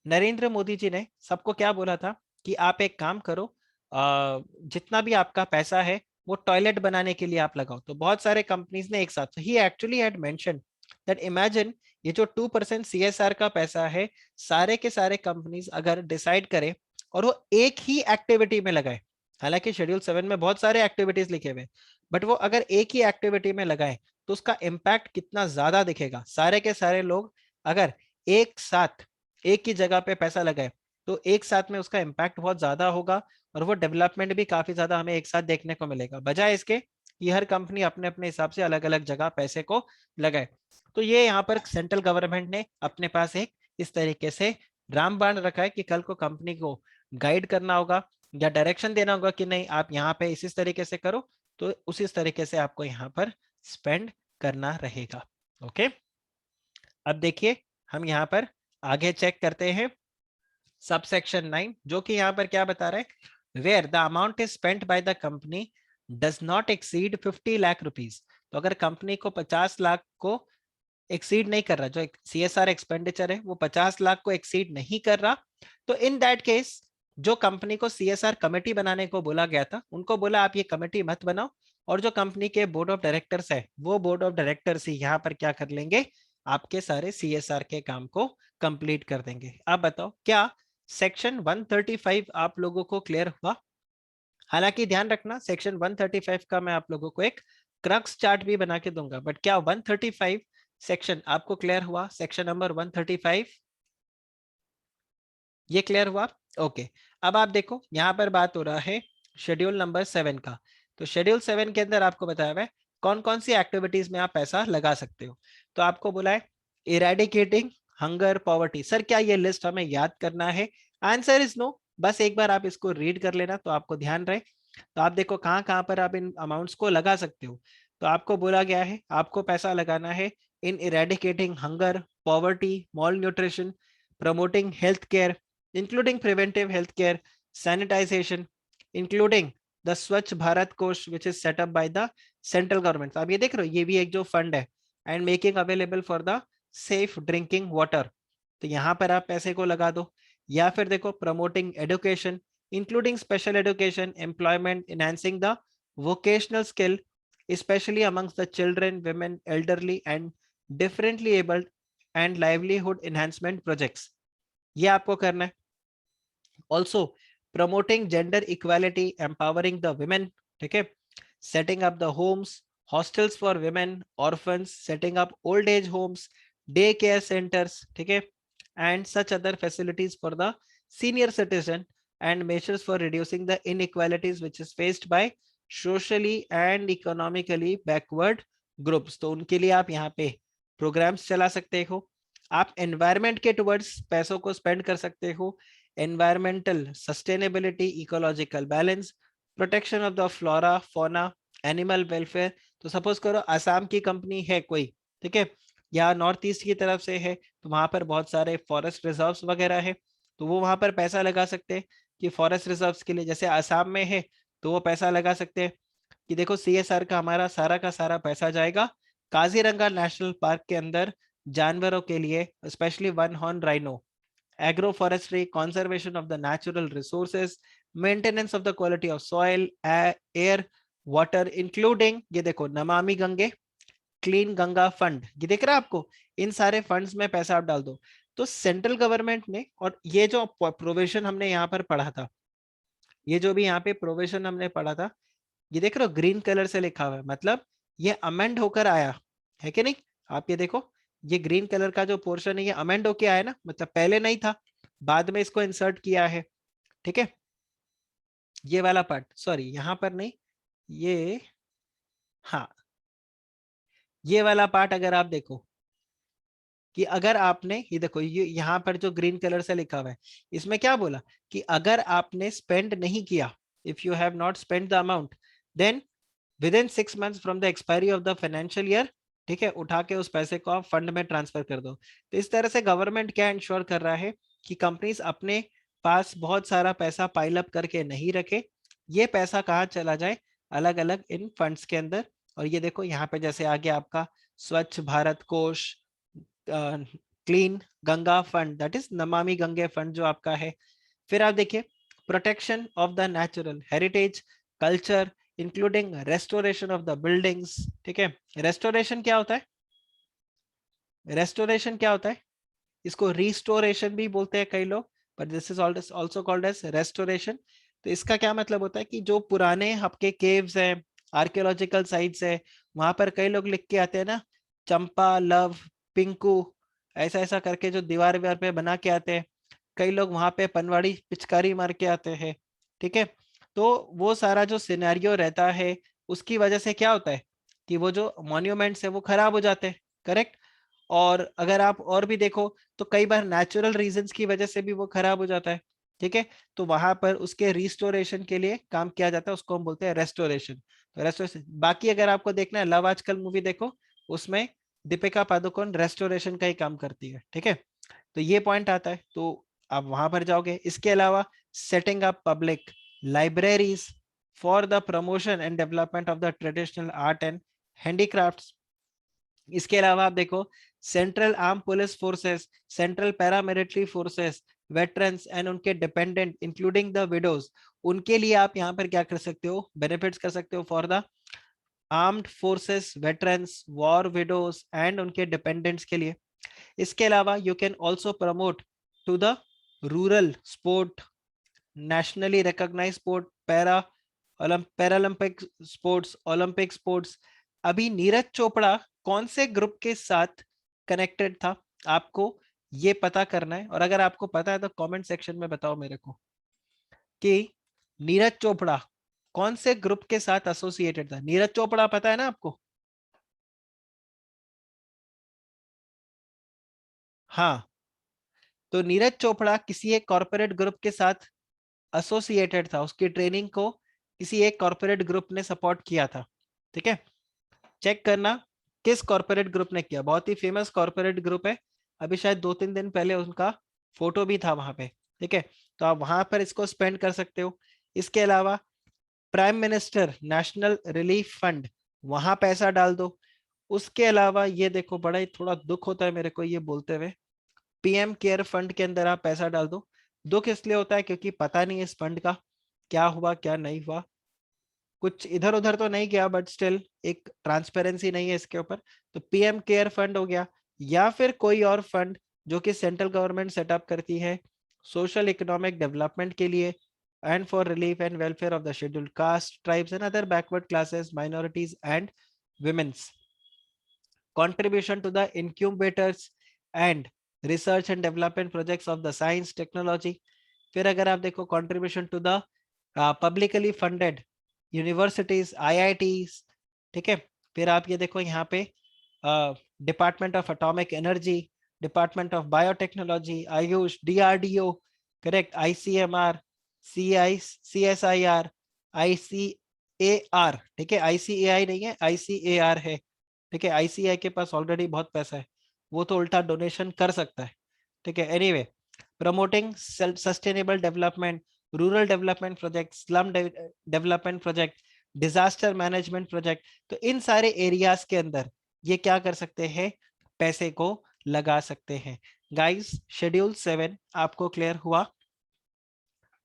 नरेंद्र मोदी जी ने सबको क्या बोला था कि आप एक काम करो, जितना भी आपका पैसा है वो टॉयलेट बनाने के लिए आप लगाओ। तो बहुत सारे कंपनीज ने एक साथ, ही actually had mention that imagine ये जो 2% सीएसआर का पैसा है, सारे के सारे कंपनीज अगर डिसाइड करें और वो एक ही एक्टिविटी में लगाए, हालांकि शेड्यूल 7 में बहुत सारे एक्टिविटीज लिखे हुए, बट वो अगर एक ही एक्टिविटी में लगाए तो उसका इम्पैक्ट कितना ज्यादा दिखेगा। सारे के सारे लोग अगर एक साथ एक ही जगह पे पैसा लगाए तो एक साथ में उसका इम्पैक्ट बहुत ज्यादा होगा, और वो डेवलपमेंट भी काफी ज्यादा हमें एक साथ देखने को मिलेगा, बजाय इसके कि हर कंपनी अपने अपने हिसाब से अलग अलग जगह पैसे को लगाए। तो ये यहाँ पर सेंट्रल गवर्नमेंट ने अपने पास एक इस तरीके से रामबाण रखा है कि कल को कंपनी को गाइड करना होगा या डायरेक्शन देना होगा कि नहीं आप यहाँ पे इस तरीके से करो, तो उसी तरीके से आपको यहाँ पर स्पेंड करना रहेगा। ओके, अब देखिए हम यहाँ पर आगे चेक करते हैं सब सेक्शन 9, जो कि यहाँ पर क्या बता रहा है, where the amount is spent by the company does not exceed 50 lakh rupees. तो अगर कंपनी को 50 लाख को एक्सीड नहीं कर रहा, जो CSR एक्सपेंडिचर है वो 50 लाख को एक्सीड नहीं कर रहा, तो इन दैट केस जो कंपनी को CSR कमेटी बनाने को बोला गया था उनको बोला आप ये कमेटी मत बनाओ, और जो कंपनी के बोर्ड ऑफ डायरेक्टर्स है वो बोर्ड ऑफ डायरेक्टर्स ही यहाँ पर क्या कर लेंगे, आपके सारे CSR के काम को कंप्लीट कर देंगे। आप बताओ क्या सेक्शन 135 आप लोगों को क्लियर हुआ? हालांकि ध्यान रखना सेक्शन 135 का मैं आप लोगों को एक क्रक्स चार्ट भी बना के दूंगा, बट क्या 135 सेक्शन आपको क्लियर हुआ? सेक्शन नंबर 135 ये क्लियर हुआ? ओके, अब आप देखो यहाँ पर बात हो रहा है शेड्यूल नंबर 7 का। तो शेड्यूल 7 के अंदर आपको बताया हुआ है कौन कौन सी एक्टिविटीज में आप पैसा लगा सकते हो। तो आपको बोला है इरेडिकेटिंग हंगर पॉवर्टी। सर क्या ये लिस्ट हमें याद करना है? आंसर इज नो, बस एक बार आप इसको रीड कर लेना तो आपको ध्यान रहे। तो आप देखो कहाँ कहाँ पर आप इन अमाउंट्स को लगा सकते हो। तो आपको बोला गया है आपको पैसा लगाना है in eradicating hunger poverty malnutrition, promoting health care including preventive healthcare, sanitization, including the Swachh Bharat Kosh which is set up by the central government। आप ये देख रहे हो ये भी एक जो फंड है, and making available for the safe drinking water। तो यहाँ पर आप पैसे को लगा दो। या फिर देखो promoting education including special education, employment, enhancing the vocational skill especially amongst the children, women, elderly and differently abled and livelihood enhancement projects, ये आपको करना है। Also promoting gender equality, empowering the women, ठीक है, setting up the homes, hostels for women, orphans, setting up old age homes, day care centers, ठीक है, and such other facilities for the senior citizen and measures for reducing the inequalities which is faced by socially and economically backward groups। तो उनके लिए आप यहाँ पे programmes चला सकते हो। आप एनवायरमेंट के टुवर्ड्स पैसों को स्पेंड कर सकते हो। Environmental sustainability, ecological balance, protection of the flora fauna, animal welfare. तो सपोज करो असम की कंपनी है कोई, ठीक है, या नॉर्थ ईस्ट की तरफ से है, तो वहां पर बहुत सारे फॉरेस्ट रिजर्व्स वगैरह है, तो वो वहां पर पैसा लगा सकते हैं कि फॉरेस्ट रिजर्व्स के लिए। जैसे असम में है तो वो पैसा लगा सकते हैं कि देखो CSR का हमारा सारा का सारा पैसा जाएगा काजीरंगा नेशनल पार्क के अंदर जानवरों के लिए, specially one horn rhino, agroforestry, conservation of the natural resources, maintenance of the quality of soil, air, water, including ये देखो नमामि गंगे, क्लीन गंगा फंड, ये दिख रहा है आपको, इन सारे फंड्स में पैसा आप डाल दो। तो सेंट्रल गवर्नमेंट ने, और ये जो प्रोविजन हमने यहाँ पर पढ़ा था, ये जो भी यहाँ पे प्रोविजन हमने पढ़ा था, ये देख रहे हो ग्रीन कलर से लिखा हुआ है, मतलब ये अमेंड होकर आया है कि नहीं? आप ये देखो ये ग्रीन कलर का जो पोर्शन है ये अमेंड होके आया ना, मतलब पहले नहीं था, बाद में इसको इंसर्ट किया है, ठीक है। ये वाला पार्ट, सॉरी यहाँ पर नहीं, ये, हाँ, ये वाला पार्ट अगर आप देखो कि अगर आपने ये देखो ये यहाँ पर जो ग्रीन कलर से लिखा हुआ है, इसमें क्या बोला कि अगर आपने स्पेंड नहीं किया, if you have not spend the amount, then within 6 months from the expiry of the financial year, ठीक है, उठा के उस पैसे को आप फंड में ट्रांसफर कर दो। तो इस तरह से गवर्नमेंट क्या इंश्योर कर रहा है कि कंपनीज अपने पास बहुत सारा पैसा पाइल अप करके नहीं रखे, ये पैसा कहाँ चला जाए, अलग अलग इन फंड्स के अंदर। और ये देखो यहाँ पे जैसे आ गया आपका स्वच्छ भारत कोष, clean Ganga fund, that is Namami Gange fund जो आपका है। फिर आप देखिए protection of the natural heritage culture including restoration of the buildings, ठीक है। रेस्टोरेशन क्या होता है? रेस्टोरेशन क्या होता है? इसको रिस्टोरेशन भी बोलते हैं कई लोग, but this is also called as restoration. तो इसका क्या मतलब होता है कि जो पुराने आपके केव्स हैं, आर्कियोलॉजिकल साइट्स है, वहां पर कई लोग लिख के आते हैं ना, चंपा, लव, पिंकू, ऐसा ऐसा करके जो दीवार व्यार पे बना के आते हैं। कई लोग वहां पे पनवाड़ी पिचकारी मार के आते हैं। ठीक है, तो वो सारा जो सिनेरियो रहता है, उसकी वजह से क्या होता है कि वो जो मॉन्यूमेंट्स है वो खराब हो जाते हैं। करेक्ट। और अगर आप और भी देखो तो कई बार नेचुरल रीजंस की वजह से भी वो खराब हो जाता है। ठीक है, तो वहां पर उसके रिस्टोरेशन के लिए काम किया जाता है, उसको हम बोलते हैं रेस्टोरेशन। तो रेस्टोरेशन, बाकी अगर आपको देखना है लव आजकल मूवी देखो, उसमें दीपिका पादुकोण रेस्टोरेशन का ही काम करती है। ठीक है, तो ये पॉइंट आता है, तो आप वहां पर जाओगे। इसके अलावा setting up public libraries for the promotion and development of the traditional art and handicrafts. इसके अलावा आप देखो central arm police forces, central paramilitary forces, veterans and उनके डिपेंडेंट इंक्लूडिंग द विडोज, उनके लिए आप यहाँ पर क्या कर सकते हो, बेनिफिट्स कर सकते हो for the armed forces, veterans, war widows and उनके डिपेंडेंट्स के लिए। इसके अलावा you can also promote to the rural sport, nationally recognise sport, Paralympic sports, Olympic sports. अभी नीरज चोपड़ा कौन से ग्रुप के साथ कनेक्टेड था, आपको ये पता करना है। और अगर आपको पता है तो कमेंट सेक्शन में बताओ मेरे को कि नीरज चोपड़ा कौन से ग्रुप के साथ एसोसिएटेड था। नीरज चोपड़ा पता है ना आपको? हाँ, तो नीरज चोपड़ा किसी एक कॉर्पोरेट ग्रुप के साथ एसोसिएटेड था, उसकी ट्रेनिंग को किसी एक कॉर्पोरेट ग्रुप ने सपोर्ट किया था। ठीक है, चेक करना किस कॉर्पोरेट ग्रुप ने किया, बहुत ही फेमस कॉर्पोरेट ग्रुप है। अभी शायद 2-3 दिन पहले उनका फोटो भी था वहां पे। ठीक है, तो आप वहां पर इसको स्पेंड कर सकते हो। इसके अलावा prime minister national relief fund, वहां पैसा डाल दो। उसके अलावा ये देखो, बड़ा ही थोड़ा दुख होता है मेरे को ये बोलते हुए, पीएम केयर फंड के अंदर आप पैसा डाल दो। दुख इसलिए होता है क्योंकि पता नहीं इस फंड का क्या हुआ क्या नहीं हुआ, कुछ इधर उधर तो नहीं गया, बट स्टिल एक ट्रांसपेरेंसी नहीं है इसके ऊपर। तो पीएम केयर फंड हो गया, या फिर कोई और फंड जो कि सेंट्रल गवर्नमेंट सेटअप करती है सोशल इकोनॉमिक डेवलपमेंट के लिए, and for relief and welfare of the scheduled caste, tribes and other backward classes, minorities and women's, contribution to the incubators and research and development projects of the science technology। फिर अगर आप देखो contribution to the publicly funded universities, IITs. ठीक है, फिर आप ये देखो यहाँ पे department of atomic energy, department of biotechnology, AYUSH, DRDO, correct, ICMR, CSIR, ICAR. ठीक है, आईसीएआई नहीं है, आईसीएआर है। ठीक है, आईसीआई के पास ऑलरेडी बहुत पैसा है, वो तो उल्टा डोनेशन कर सकता है। ठीक है, anyway, promoting sustainable development, rural development project, slum development project, disaster management project. तो इन सारे एरियाज के अंदर ये क्या कर सकते हैं, पैसे को लगा सकते हैं। गाइस, शेड्यूल 7 आपको क्लियर हुआ?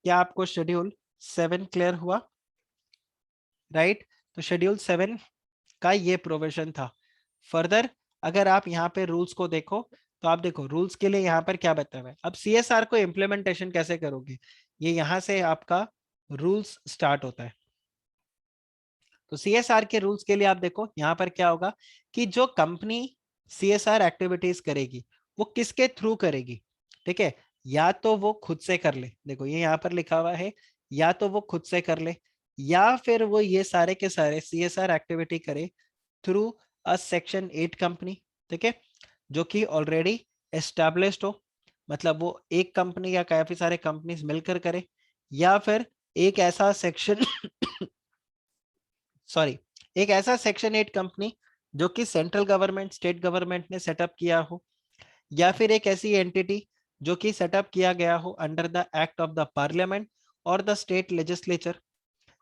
क्या आपको शेड्यूल 7 क्लियर हुआ? राइट, तो शेड्यूल 7 का ये प्रोविजन था। फर्दर अगर आप यहाँ पे रूल्स को देखो, तो आप देखो रूल्स के लिए यहाँ पर क्या बताया हुआ है। अब सीएसआर को इम्प्लीमेंटेशन कैसे करोगे, ये यहाँ से आपका रूल्स स्टार्ट होता है। तो सीएसआर के रूल्स के लिए आप देखो यहाँ पर क्या होगा कि जो कंपनी सीएसआर एक्टिविटीज करेगी वो किसके थ्रू करेगी। ठीक है, या तो वो खुद से कर ले, देखो ये यहाँ पर लिखा हुआ है, या तो वो खुद से कर ले, या फिर वो ये सारे के सारे सीएसआर एक्टिविटी करे थ्रू अ सेक्शन 8 कंपनी। ठीक है, जो कि ऑलरेडी एस्टैब्लिश्ड हो, मतलब वो एक कंपनी या काफी सारे कंपनीज मिलकर करे, या फिर एक ऐसा सेक्शन सॉरी, एक ऐसा सेक्शन 8 कंपनी जो कि सेंट्रल गवर्नमेंट, स्टेट गवर्नमेंट ने सेटअप किया हो, या फिर एक ऐसी एंटिटी जो कि सेटअप किया गया हो under the act of the parliament और द स्टेट लेजिस्लेचर,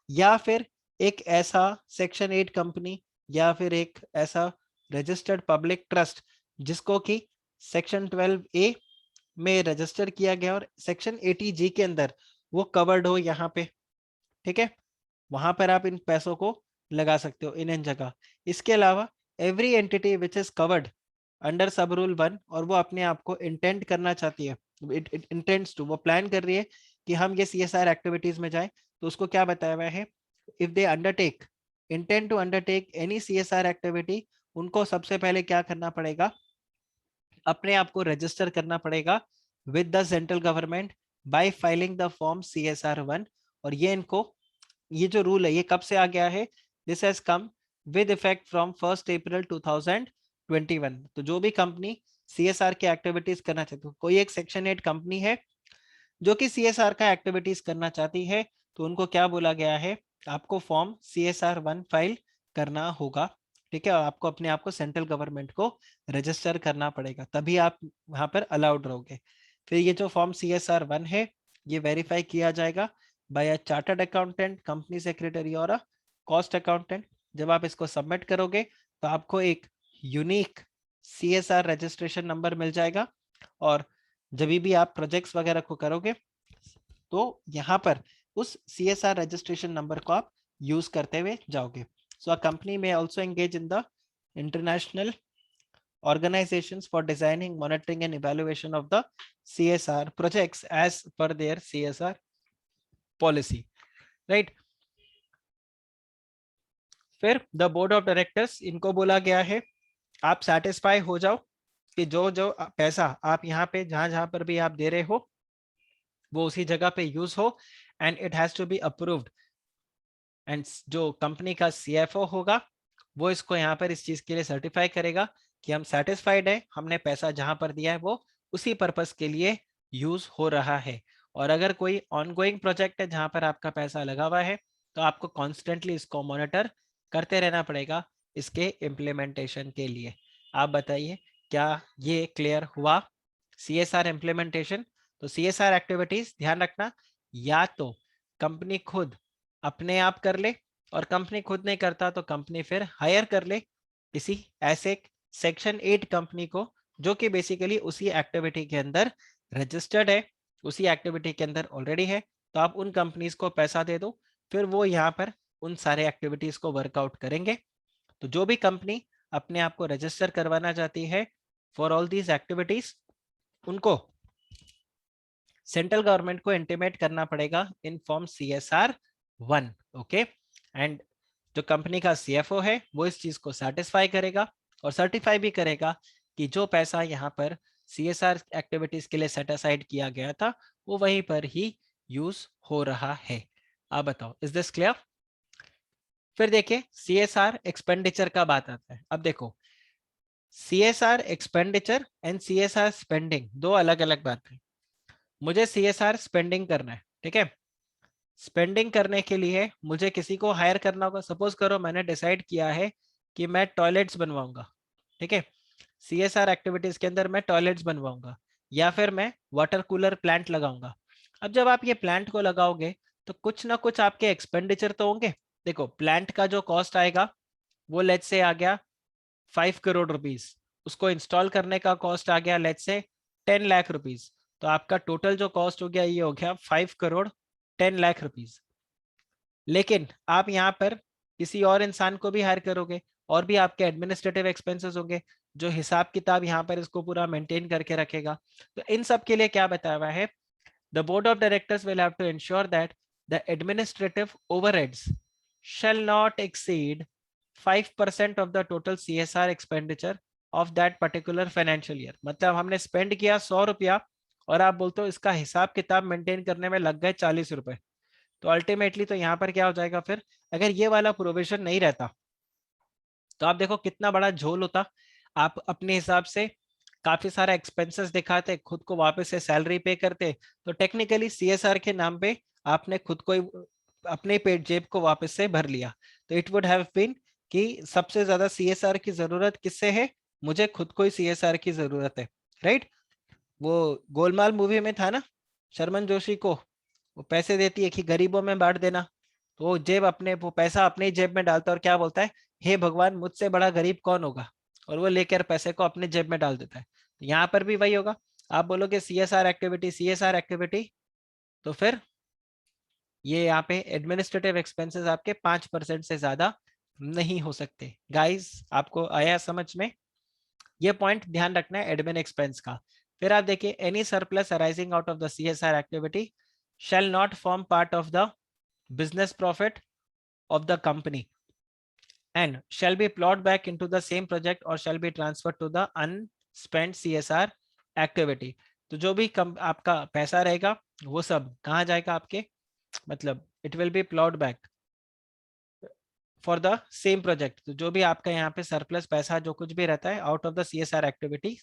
या फिर एक ऐसा सेक्शन 8 कंपनी या फिर एक ऐसा रजिस्टर्ड पब्लिक ट्रस्ट जिसको कि सेक्शन 12A में रजिस्टर किया गया और सेक्शन 80G के अंदर वो कवर्ड हो यहाँ पे। ठीक है, वहां पर आप इन पैसों को लगा सकते हो इन जगह। इसके अलावा every entity which is covered under sub rule 1 और वो अपने आप को इंटेंड करना चाहती है, इट इंटेंड्स टू, वो प्लान कर रही है कि हम ये सीएसआर एक्टिविटीज में जाएं, तो उसको क्या बताया हुआ है, if they undertake intend to undertake any CSR activity, उनको सबसे पहले क्या करना पड़ेगा, अपने आप को रजिस्टर करना पड़ेगा with the central government by filing the form CSR 1। और ये इनको, ये जो रूल है ये कब से आ गया है, this has come with effect from 1 अप्रैल 2021। तो जो भी कंपनी CSR की एक्टिविटीज करना चाहती है, कोई एक सेक्शन 8 कंपनी है जो कि CSR का एक्टिविटीज करना चाहती है, तो उनको क्या बोला गया है, आपको फॉर्म CSR 1 फाइल करना होगा। ठीक है, आपको अपने आप को सेंट्रल गवर्नमेंट को रजिस्टर करना पड़ेगा, तभी आप वहां पर अलाउड रहोगे। फिर ये जो फॉर्म CSR 1 है, ये वेरीफाई किया जाएगा by a chartered accountant, company secretary और अ कॉस्ट अकाउंटेंट। जब आप इसको सबमिट करोगे तो आपको एक यूनिक CSR रजिस्ट्रेशन नंबर मिल जाएगा, और जब भी आप प्रोजेक्ट्स वगैरह को करोगे तो यहाँ पर उस CSR रजिस्ट्रेशन नंबर को आप यूज करते हुए जाओगे। सो अ कंपनी में also engage in the international organizations for designing, monitoring and evaluation of the CSR projects as per their CSR policy, right? फिर द बोर्ड ऑफ डायरेक्टर्स, इनको बोला गया है आप सेटिस्फाई हो जाओ कि जो जो पैसा आप यहाँ पे जहां जहां पर भी आप दे रहे हो वो उसी जगह पे यूज हो, and it has to be approved. And जो कंपनी का CFO होगा वो इसको यहाँ पर इस चीज के लिए सर्टिफाई करेगा कि हम सेटिस्फाइड है, हमने पैसा जहां पर दिया है वो उसी पर्पस के लिए यूज हो रहा है। और अगर कोई ऑनगोइंग प्रोजेक्ट है जहां पर आपका पैसा लगा हुआ है, तो आपको कॉन्स्टेंटली इसको मॉनिटर करते रहना पड़ेगा इसके इम्प्लीमेंटेशन के लिए। आप बताइए क्या ये क्लियर हुआ? CSR इम्प्लीमेंटेशन, तो CSR एक्टिविटीज ध्यान रखना, या तो कंपनी खुद अपने आप कर ले, और कंपनी खुद नहीं करता तो कंपनी फिर हायर कर ले किसी ऐसे सेक्शन 8 कंपनी को जो कि बेसिकली उसी एक्टिविटी के अंदर रजिस्टर्ड है, उसी एक्टिविटी के अंदर ऑलरेडी है। तो आप उन कंपनीज को पैसा दे दो, फिर वो यहाँ पर उन सारे एक्टिविटीज को वर्कआउट करेंगे। तो जो भी कंपनी अपने आप को रजिस्टर करवाना चाहती है फॉर ऑल दीज एक्टिविटीज, उनको सेंट्रल गवर्नमेंट को इंटीमेट करना पड़ेगा in form CSR 1। Okay, and जो कंपनी का CFO है वो इस चीज को सेटिस्फाई करेगा और सर्टिफाई भी करेगा कि जो पैसा यहाँ पर CSR एक्टिविटीज के लिए सेट असाइड किया गया था वो वहीं पर ही यूज हो रहा है। आप बताओ, इज दिस क्लियर? फिर देखिए CSR एक्सपेंडिचर का बात आता है। अब देखो, CSR expenditure and CSR spending दो अलग अलग बात है। मुझे CSR स्पेंडिंग करना है, ठीक है, स्पेंडिंग करने के लिए मुझे किसी को हायर करना होगा। सपोज करो मैंने डिसाइड किया है कि मैं टॉयलेट्स बनवाऊंगा, ठीक है, CSR एक्टिविटीज के अंदर मैं टॉयलेट्स बनवाऊंगा, या फिर मैं वाटर कूलर प्लांट लगाऊंगा। अब जब आप ये प्लांट को लगाओगे तो कुछ ना कुछ आपके एक्सपेंडिचर तो होंगे। देखो प्लांट का जो कॉस्ट आएगा वो लेट्स से आ गया 5 करोड़ रुपीज, उसको इंस्टॉल करने का कॉस्ट आ गया लेट्स से 10 लाख रुपीज। तो आपका टोटल जो कॉस्ट हो गया ये हो गया 5 करोड़ 10 लाख रुपीज। लेकिन आप यहाँ पर किसी और इंसान को भी हायर करोगे और भी आपके एडमिनिस्ट्रेटिव एक्सपेंसेस होंगे, जो हिसाब किताब यहाँ पर इसको पूरा मेंटेन करके रखेगा। तो इन सब के लिए क्या बताया हुआ है, the board of directors will have to ensure that the administrative overheads shall not exceed 5% of the total CSR expenditure of that particular financial year। मतलब हमने स्पेंड किया 100 रुपया और आप बोलते हो इसका हिसाब किताब मेंटेन करने में लग गए 40 रुपए, तो अल्टीमेटली तो यहाँ पर क्या हो जाएगा, फिर अगर ये वाला प्रोविजन नहीं रहता तो आप देखो कितना बड़ा झोल होता। आप अपने हिसाब से काफी सारा एक्सपेंसेस दिखाते, खुद को वापस से सैलरी पे करते, तो टेक्निकली CSR के नाम पे आपने खुद को अपने पेट जेब को वापस से भर लिया। तो इट वुड हैव बीन कि सबसे ज्यादा CSR की जरूरत किससे है, मुझे खुद को ही CSR की जरूरत है, राइट? वो गोलमाल मूवी में था ना, शर्मन जोशी को वो पैसे देती है कि गरीबों में बांट देना, तो वो जेब अपने वो पैसा अपने ही जेब में डालता है और क्या बोलता है, हे भगवान मुझसे बड़ा गरीब कौन होगा, और वो लेकर पैसे को अपने जेब में डाल देता है। तो यहाँ पर भी वही होगा, आप बोलोगे CSR एक्टिविटी CSR एक्टिविटी, तो फिर ये यहाँ पे एडमिनिस्ट्रेटिव एक्सपेंसेस आपके 5% से ज्यादा नहीं हो सकते। गाइस आपको आया समझ में? ये पॉइंट ध्यान रखना है एडमिन एक्सपेंस का। फिर आप देखिए any surplus arising out of the CSR activity shall not form part of the business profit of the company and shall be plowed back into the same project or shall be transferred to the unspent CSR activity। तो जो भी आपका पैसा रहेगा वो सब कहाँ जाएगा आपके, मतलब it will B ploughed back for the same project. तो जो भी आपका यहाँ पे सरप्लस पैसा जो कुछ भी रहता है out of the CSR activity,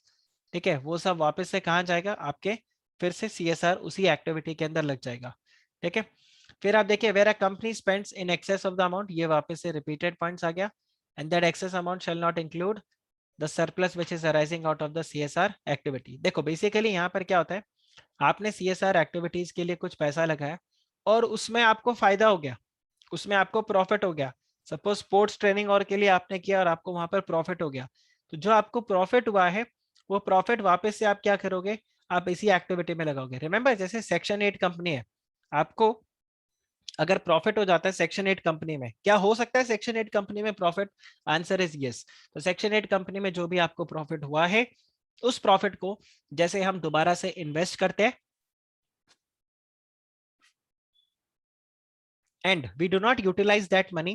ठीक है, वो सब वापस से कहाँ जाएगा आपके, फिर से CSR उसी एक्टिविटी के अंदर लग जाएगा। ठीक है, फिर आप देखिए where a company spends in excess of the amount, ये वापस से रिपीटेड पॉइंट्स आ गया, and that excess amount shall not include the surplus which is arising out of the CSR activity. देखो बेसिकली यहाँ पर क्या होता है, आपने CSR एक्टिविटीज के लिए कुछ पैसा लगाया और उसमें आपको फायदा हो गया, उसमें आपको प्रॉफिट हो गया। सपोज स्पोर्ट्स ट्रेनिंग और के लिए आपने किया और आपको वहां पर प्रॉफिट हो गया, तो जो आपको प्रॉफिट हुआ है वो प्रॉफिट वापस से आप क्या करोगे, आप इसी एक्टिविटी में लगाओगे। रिमेंबर जैसे सेक्शन 8 कंपनी है, आपको अगर प्रॉफिट हो जाता है सेक्शन 8 कंपनी में, क्या हो सकता है सेक्शन 8 कंपनी में प्रॉफिट, आंसर इज यस। तो सेक्शन 8 कंपनी में जो भी आपको प्रॉफिट हुआ है उस प्रॉफिट को जैसे हम दोबारा से इन्वेस्ट करते हैं and we do not utilize that money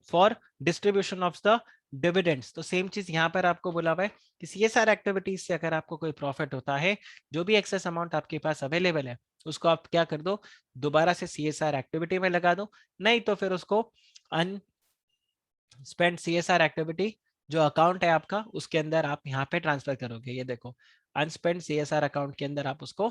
for distribution of the dividends। तो सेम चीज यहाँ पर आपको बोला हुआ है कि CSR एक्टिविटीज से अगर आपको कोई प्रॉफिट होता है, जो भी एक्सेस अमाउंट आपके पास अवेलेबल है उसको आप क्या कर दो, दोबारा से CSR एक्टिविटी में लगा दो, नहीं तो फिर उसको अनस्पेंड CSR एक्टिविटी जो अकाउंट है आपका उसके अंदर आप यहाँ पे ट्रांसफर करोगे। ये देखो अनस्पेंड CSR अकाउंट के अंदर आप उसको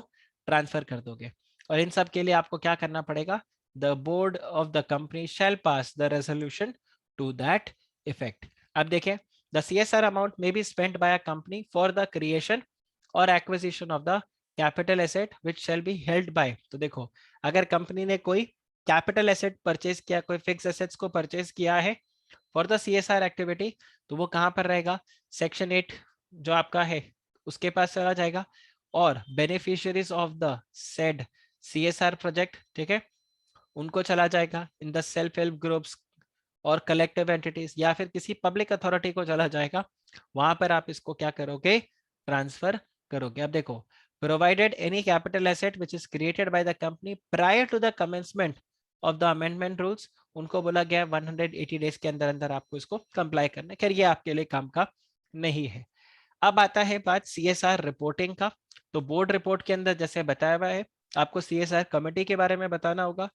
ट्रांसफर कर दोगे। और इन सब के लिए आपको क्या करना पड़ेगा, the board of the company shall pass the resolution to that effect। अब देखें the CSR amount may be spent by a company for the creation or acquisition of the capital asset which shall be held by। तो देखो अगर company ने कोई capital asset purchase किया, कोई fix assets को परचेज किया है फॉर द CSR एक्टिविटी, तो वो कहां पर रहेगा, सेक्शन 8 जो आपका है उसके पास चला जाएगा। और beneficiaries of the said CSR project, ठीक है, उनको चला जाएगा in the self help groups और कलेक्टिव एंटिटीज या फिर किसी पब्लिक अथॉरिटी को चला जाएगा, वहां पर आप इसको क्या करोगे, ट्रांसफर करोगे। अब देखो provided any capital asset which is created by the company prior to the commencement of the amendment rules, उनको बोला गया 180 डेज के अंदर अंदर आपको इसको कंप्लाई करना है। खैर ये आपके लिए काम का नहीं है। अब आता है बात CSR रिपोर्टिंग का। तो बोर्ड रिपोर्ट के अंदर जैसे बताया हुआ है आपको CSR कमेटी के बारे में बताना होगा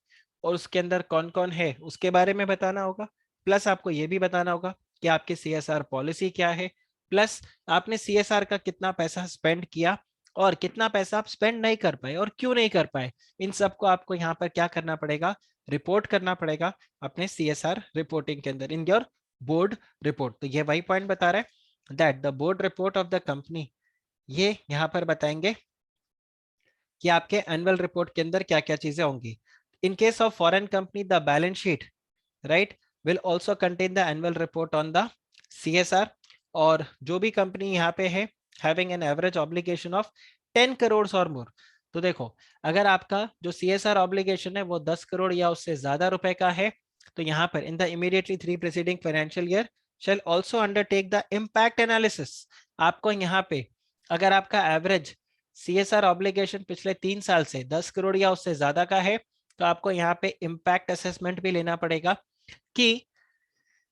और उसके अंदर कौन कौन है उसके बारे में बताना होगा, प्लस आपको ये भी बताना होगा कि आपकी CSR पॉलिसी क्या है, प्लस आपने CSR का कितना पैसा स्पेंड किया और कितना पैसा आप स्पेंड नहीं कर पाए और क्यों नहीं कर पाए। इन सबको आपको यहाँ पर क्या करना पड़ेगा, रिपोर्ट करना पड़ेगा अपने CSR रिपोर्टिंग के अंदर इन योर बोर्ड रिपोर्ट। तो ये वही पॉइंट बता रहा है that the board report of the company, ये यहाँ पर बताएंगे कि आपके एनुअल रिपोर्ट के अंदर क्या क्या चीजें होंगी। In case of foreign company the balance sheet right will also contain the annual report on the CSR। और जो भी कंपनी यहाँ पे है having an average obligation of 10 crore और मोर, तो देखो अगर आपका जो CSR ऑब्लिगेशन है वो 10 करोड़ या उससे ज्यादा रुपए का है, तो यहाँ पर इन the immediately 3 preceding financial year shall also undertake the impact analysis। आपको यहाँ पे अगर आपका एवरेज CSR ऑब्लिगेशन पिछले 3 साल से 10 करोड़ या उससे ज्यादा का है, तो आपको यहाँ पे इम्पैक्ट असेसमेंट भी लेना पड़ेगा कि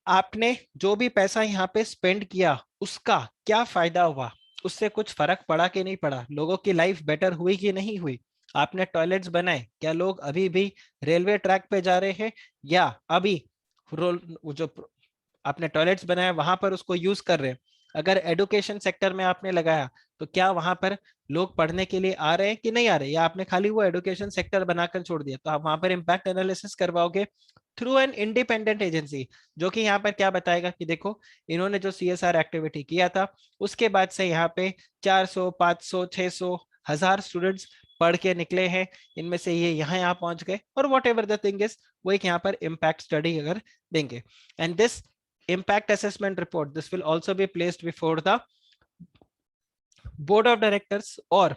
आपने जो भी पैसा यहाँ पे स्पेंड किया उसका क्या फायदा हुआ, उससे कुछ फर्क पड़ा कि नहीं पड़ा, लोगों की लाइफ बेटर हुई कि नहीं हुई, आपने टॉयलेट्स बनाए, क्या लोग अभी भी रेलवे ट्रैक पे जा रहे हैं या अभी जो आपने टॉयलेट्स बनाया वहां पर उसको यूज कर रहे हैं। अगर एडुकेशन सेक्टर में आपने लगाया तो क्या वहां पर लोग पढ़ने के लिए आ रहे हैं कि नहीं आ रहे, या आपने खाली वो एडुकेशन सेक्टर बनाकर छोड़ दिया। तो आप वहां पर इम्पैक्ट एनालिसिस करवाओगे थ्रू एन इंडिपेंडेंट एजेंसी, जो कि यहाँ पर क्या बताएगा कि देखो इन्होंने जो CSR एक्टिविटी किया था उसके बाद से यहाँ पे 400 500 600 1000 स्टूडेंट्स पढ़ के निकले हैं, इनमें से ये यहाँ पहुंच गए और what ever the thing is वो एक यहाँ पर इम्पैक्ट स्टडी अगर देंगे। And this impact assessment report, this will also be placed before the board of directors और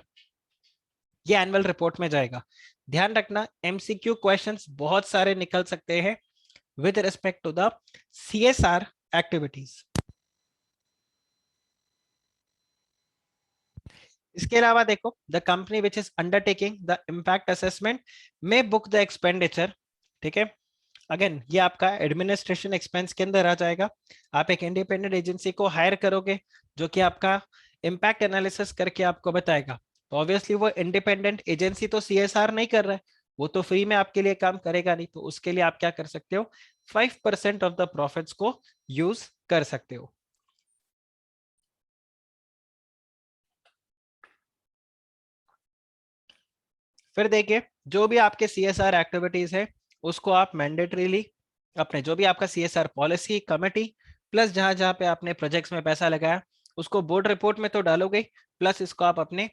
ये एनुअल रिपोर्ट में जाएगा। ध्यान रखना MCQ क्वेश्चंस बहुत सारे निकल सकते हैं with respect to the CSR activities. इसके अलावा देखो the company which is undertaking the impact assessment में बुक द एक्सपेंडिचर, ठीक है, अगेन ये आपका एडमिनिस्ट्रेशन एक्सपेंस के अंदर आ जाएगा। आप एक इंडिपेंडेंट एजेंसी को हायर करोगे जो कि आपका इम्पैक्ट एनालिसिस करके आपको बताएगा। तो ऑब्वियसली वो इंडिपेंडेंट एजेंसी तो सीएसआर नहीं कर रहा है, वो तो फ्री में आपके लिए काम करेगा नहीं। तो उसके लिए आप क्या कर सकते हो, 5% ऑफ द प्रॉफिट्स को यूज कर सकते हो। फिर देखिए, जो भी आपके सीएसआर एक्टिविटीज है उसको आप मैंडेटरीली अपने जो भी आपका सीएसआर पॉलिसी कमेटी प्लस जहां जहां पे आपने प्रोजेक्ट्स में पैसा लगाया उसको बोर्ड रिपोर्ट में तो डालोगे, प्लस इसको आप अपने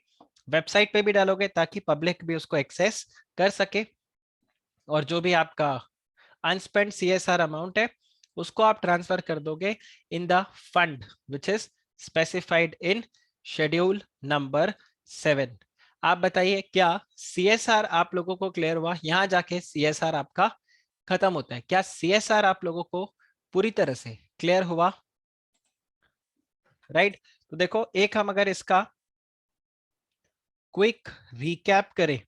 वेबसाइट पे भी डालोगे ताकि पब्लिक भी उसको एक्सेस कर सके। और जो भी आपका अनस्पेंड सीएसआर अमाउंट है उसको आप ट्रांसफर कर दोगे in the fund which is specified in schedule number 7। आप बताइए क्या सीएसआर आप लोगों को क्लियर हुआ? यहां जाके सीएसआर आपका खत्म होता है। क्या सीएसआर आप लोगों को पूरी तरह से क्लियर हुआ? राइट। तो देखो, एक हम अगर इसका क्विक रिकैप करें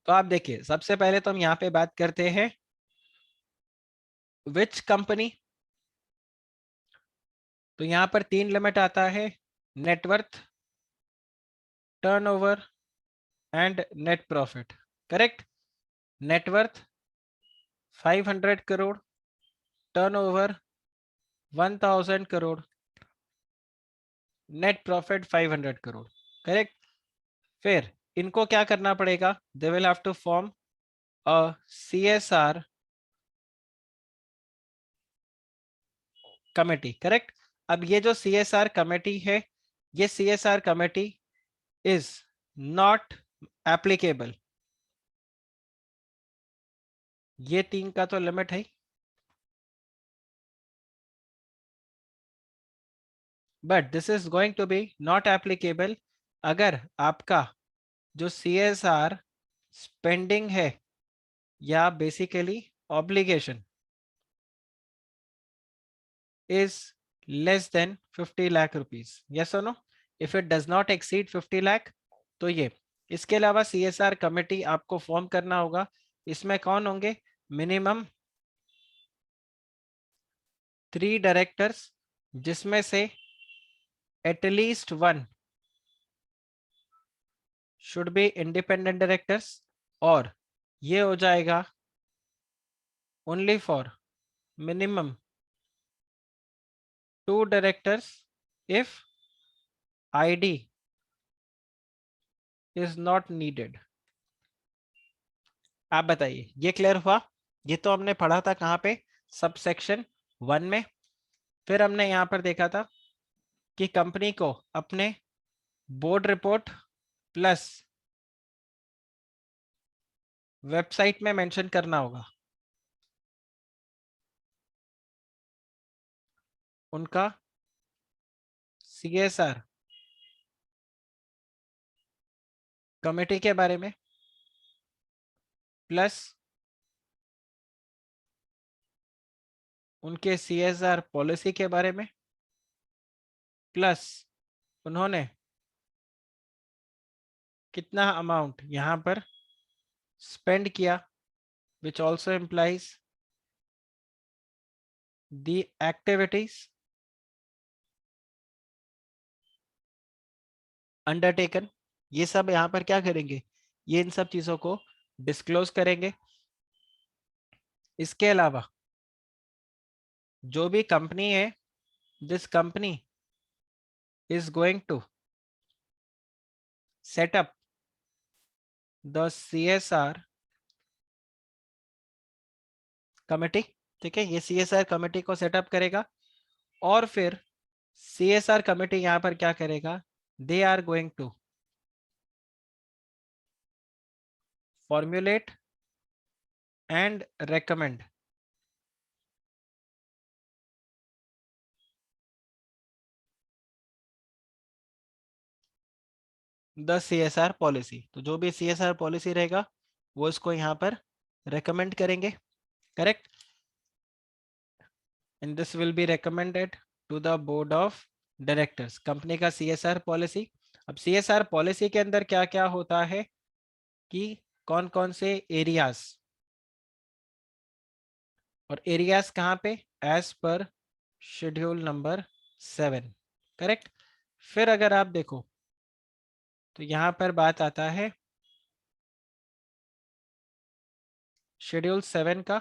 तो आप देखिए, सबसे पहले तो हम यहां पे बात करते हैं विच कंपनी। तो यहां पर 3 लिमिट आता है, net worth, turnover and net profit. Correct. Net worth 500 crore, turnover 1000 crore, net profit 500 crore. Correct. फिर इनको क्या करना पड़ेगा, they will have to form a CSR committee. Correct. अब ये जो सीएसआर कमेटी है, ये CSR committee is not applicable. ये 3 का तो लिमिट है, but this is going to be not applicable अगर आपका जो सीएसआर स्पेंडिंग है या basically obligation is less than 50 lakh rupees. Yes or no? If it does not exceed 50 lakh, तो ये। इसके अलावा सीएसआर कमेटी आपको फॉर्म करना होगा। इसमें कौन होंगे? मिनिमम 3 डायरेक्टर्स, जिसमें से at least 1 should be independent directors, और ये हो जाएगा only for minimum 2 directors if ID is not needed. आप बताइए, ये क्लियर हुआ? ये तो हमने पढ़ा था कहाँ पे, सब सेक्शन 1 में। फिर हमने यहाँ पर देखा था कि कंपनी को अपने बोर्ड रिपोर्ट प्लस वेबसाइट में मेंशन करना होगा उनका सीएसआर कमेटी के बारे में, प्लस उनके सीएसआर पॉलिसी के बारे में, प्लस उन्होंने कितना अमाउंट यहाँ पर स्पेंड किया, which also implies the activities undertaken. ये सब यहाँ पर क्या करेंगे, ये इन सब चीजों को डिस्क्लोज करेंगे। इसके अलावा जो भी कंपनी है, this company is going to set up the CSR committee. ठीक है, ये CSR कमेटी को सेटअप करेगा और फिर CSR कमेटी यहां पर क्या करेगा, they are going to formulate and recommend the CSR policy. तो जो भी CSR पॉलिसी रहेगा वो इसको यहाँ पर रेकमेंड करेंगे। Correct. And this will be recommended to the board of directors, company का CSR पॉलिसी। अब CSR पॉलिसी के अंदर क्या क्या होता है कि कौन कौन से एरियाज और एरियाज कहाँ पे, as per schedule number 7, correct. फिर अगर आप देखो तो यहां पर बात आता है शेड्यूल 7 का।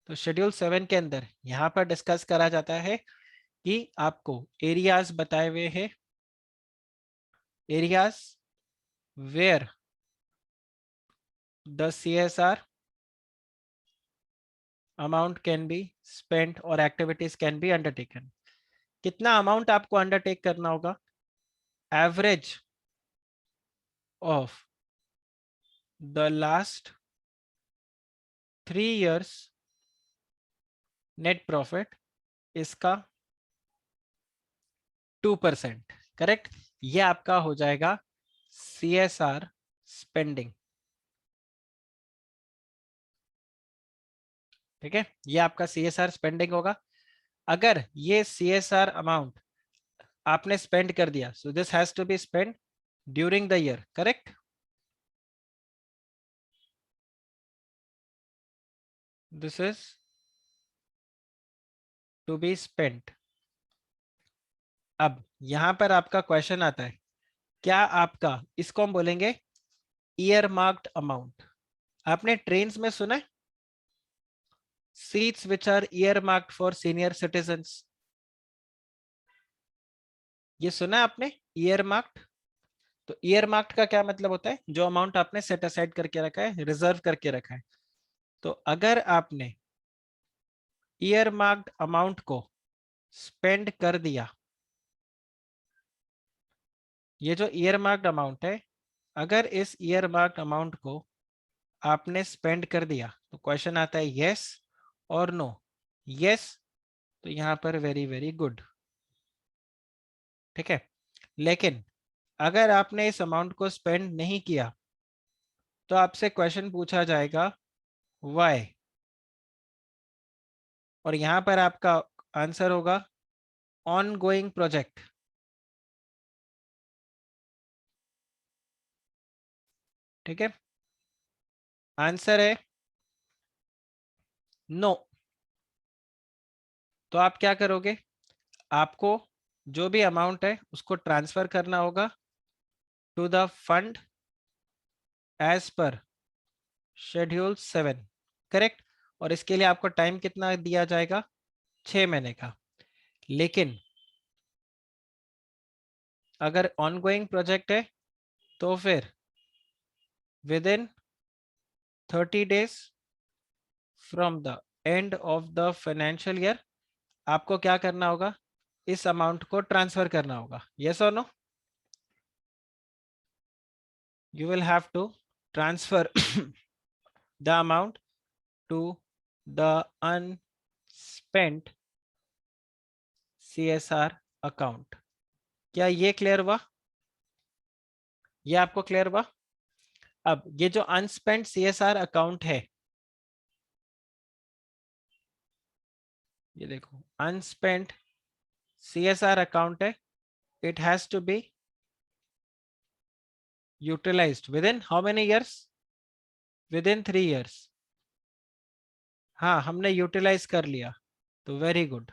तो शेड्यूल 7 के अंदर यहां पर डिस्कस करा जाता है कि आपको एरियाज बताए हुए हैं, areas where the CSR amount can be spent और एक्टिविटीज कैन बी अंडरटेकन। कितना अमाउंट आपको अंडरटेक करना होगा, average of the last 3 years net profit इसका 2%, करेक्ट। ये आपका हो जाएगा CSR स्पेंडिंग, ठीक है। ये आपका CSR स्पेंडिंग होगा। अगर ये CSR अमाउंट आपने स्पेंड कर दिया, so this has to be spend during the year, correct. This is to be spent. अब यहां पर आपका क्वेश्चन आता है, क्या आपका इसको हम बोलेंगे ईयर मार्क्ड अमाउंट। आपने ट्रेन्स में सुना है seats which are earmarked for senior citizens, ये सुना है आपने ईयर मार्क्ड। तो ईयर मार्क्ड का क्या मतलब होता है, जो अमाउंट आपने सेट असाइड करके रखा है, रिजर्व करके रखा है। तो अगर आपने ईयर मार्क्ड अमाउंट को स्पेंड कर दिया, ये जो ईयर मार्क्ड अमाउंट है, अगर इस ईयर मार्क्ड अमाउंट को आपने स्पेंड कर दिया, तो क्वेश्चन आता है यस और नो। यस तो यहां पर वेरी वेरी गुड, ठीक है। लेकिन अगर आपने इस अमाउंट को स्पेंड नहीं किया, तो आपसे क्वेश्चन पूछा जाएगा व्हाई, और यहां पर आपका आंसर होगा ऑन गोइंग प्रोजेक्ट, ठीक है। आंसर है नो। तो आप क्या करोगे, आपको जो भी अमाउंट है उसको ट्रांसफर करना होगा to the fund as per schedule 7, correct. और इसके लिए आपको टाइम कितना दिया जाएगा, 6 महीने का। लेकिन अगर ऑनगोइंग प्रोजेक्ट है तो फिर with in 30 days from the end of the financial year आपको क्या करना होगा, इस अमाउंट को ट्रांसफर करना होगा। यस और no, you will have to transfer the amount to the unspent CSR account। क्या ये क्लियर हुआ, ये आपको क्लियर हुआ। अब ये जो अनस्पेंट CSR अकाउंट है, ये देखो अनस्पेंट CSR अकाउंट है, it has to be utilised within how many years, within 3 years। हाँ हमने यूटिलाइज कर लिया, तो वेरी गुड।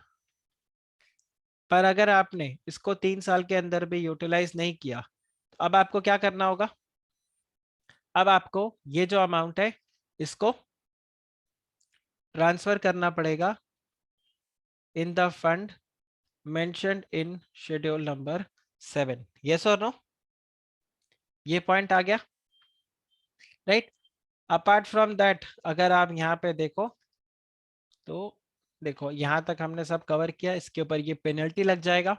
पर अगर आपने इसको 3 साल के अंदर भी यूटिलाइज नहीं किया, तो अब आपको क्या करना होगा, अब आपको ये जो अमाउंट है इसको ट्रांसफर करना पड़ेगा in the fund mentioned in schedule number 7। Yes और नो, ये पॉइंट आ गया, राइट। अपार्ट फ्रॉम दैट अगर आप यहाँ पे देखो तो देखो यहाँ तक हमने सब कवर किया, इसके ऊपर ये पेनल्टी लग जाएगा।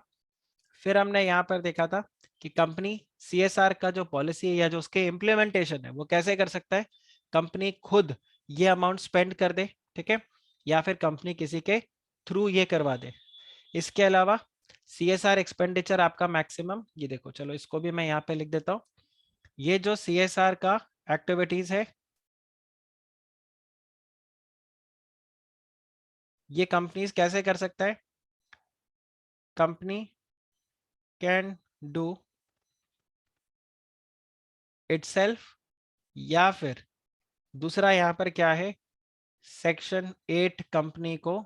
फिर हमने यहाँ पर देखा था कि कंपनी CSR का जो पॉलिसी है या जो उसके इम्प्लीमेंटेशन है वो कैसे कर सकता है, कंपनी खुद ये अमाउंट स्पेंड कर दे, ठीक है, या फिर कंपनी किसी के थ्रू ये करवा दे। इसके अलावा CSR एक्सपेंडिचर आपका मैक्सिमम, ये देखो चलो इसको भी मैं यहाँ पे लिख देता हूँ। ये जो CSR का एक्टिविटीज है, ये कंपनीज कैसे कर सकता है, कंपनी कैन डू इटसेल्फ, या फिर दूसरा यहाँ पर क्या है, सेक्शन 8 कंपनी को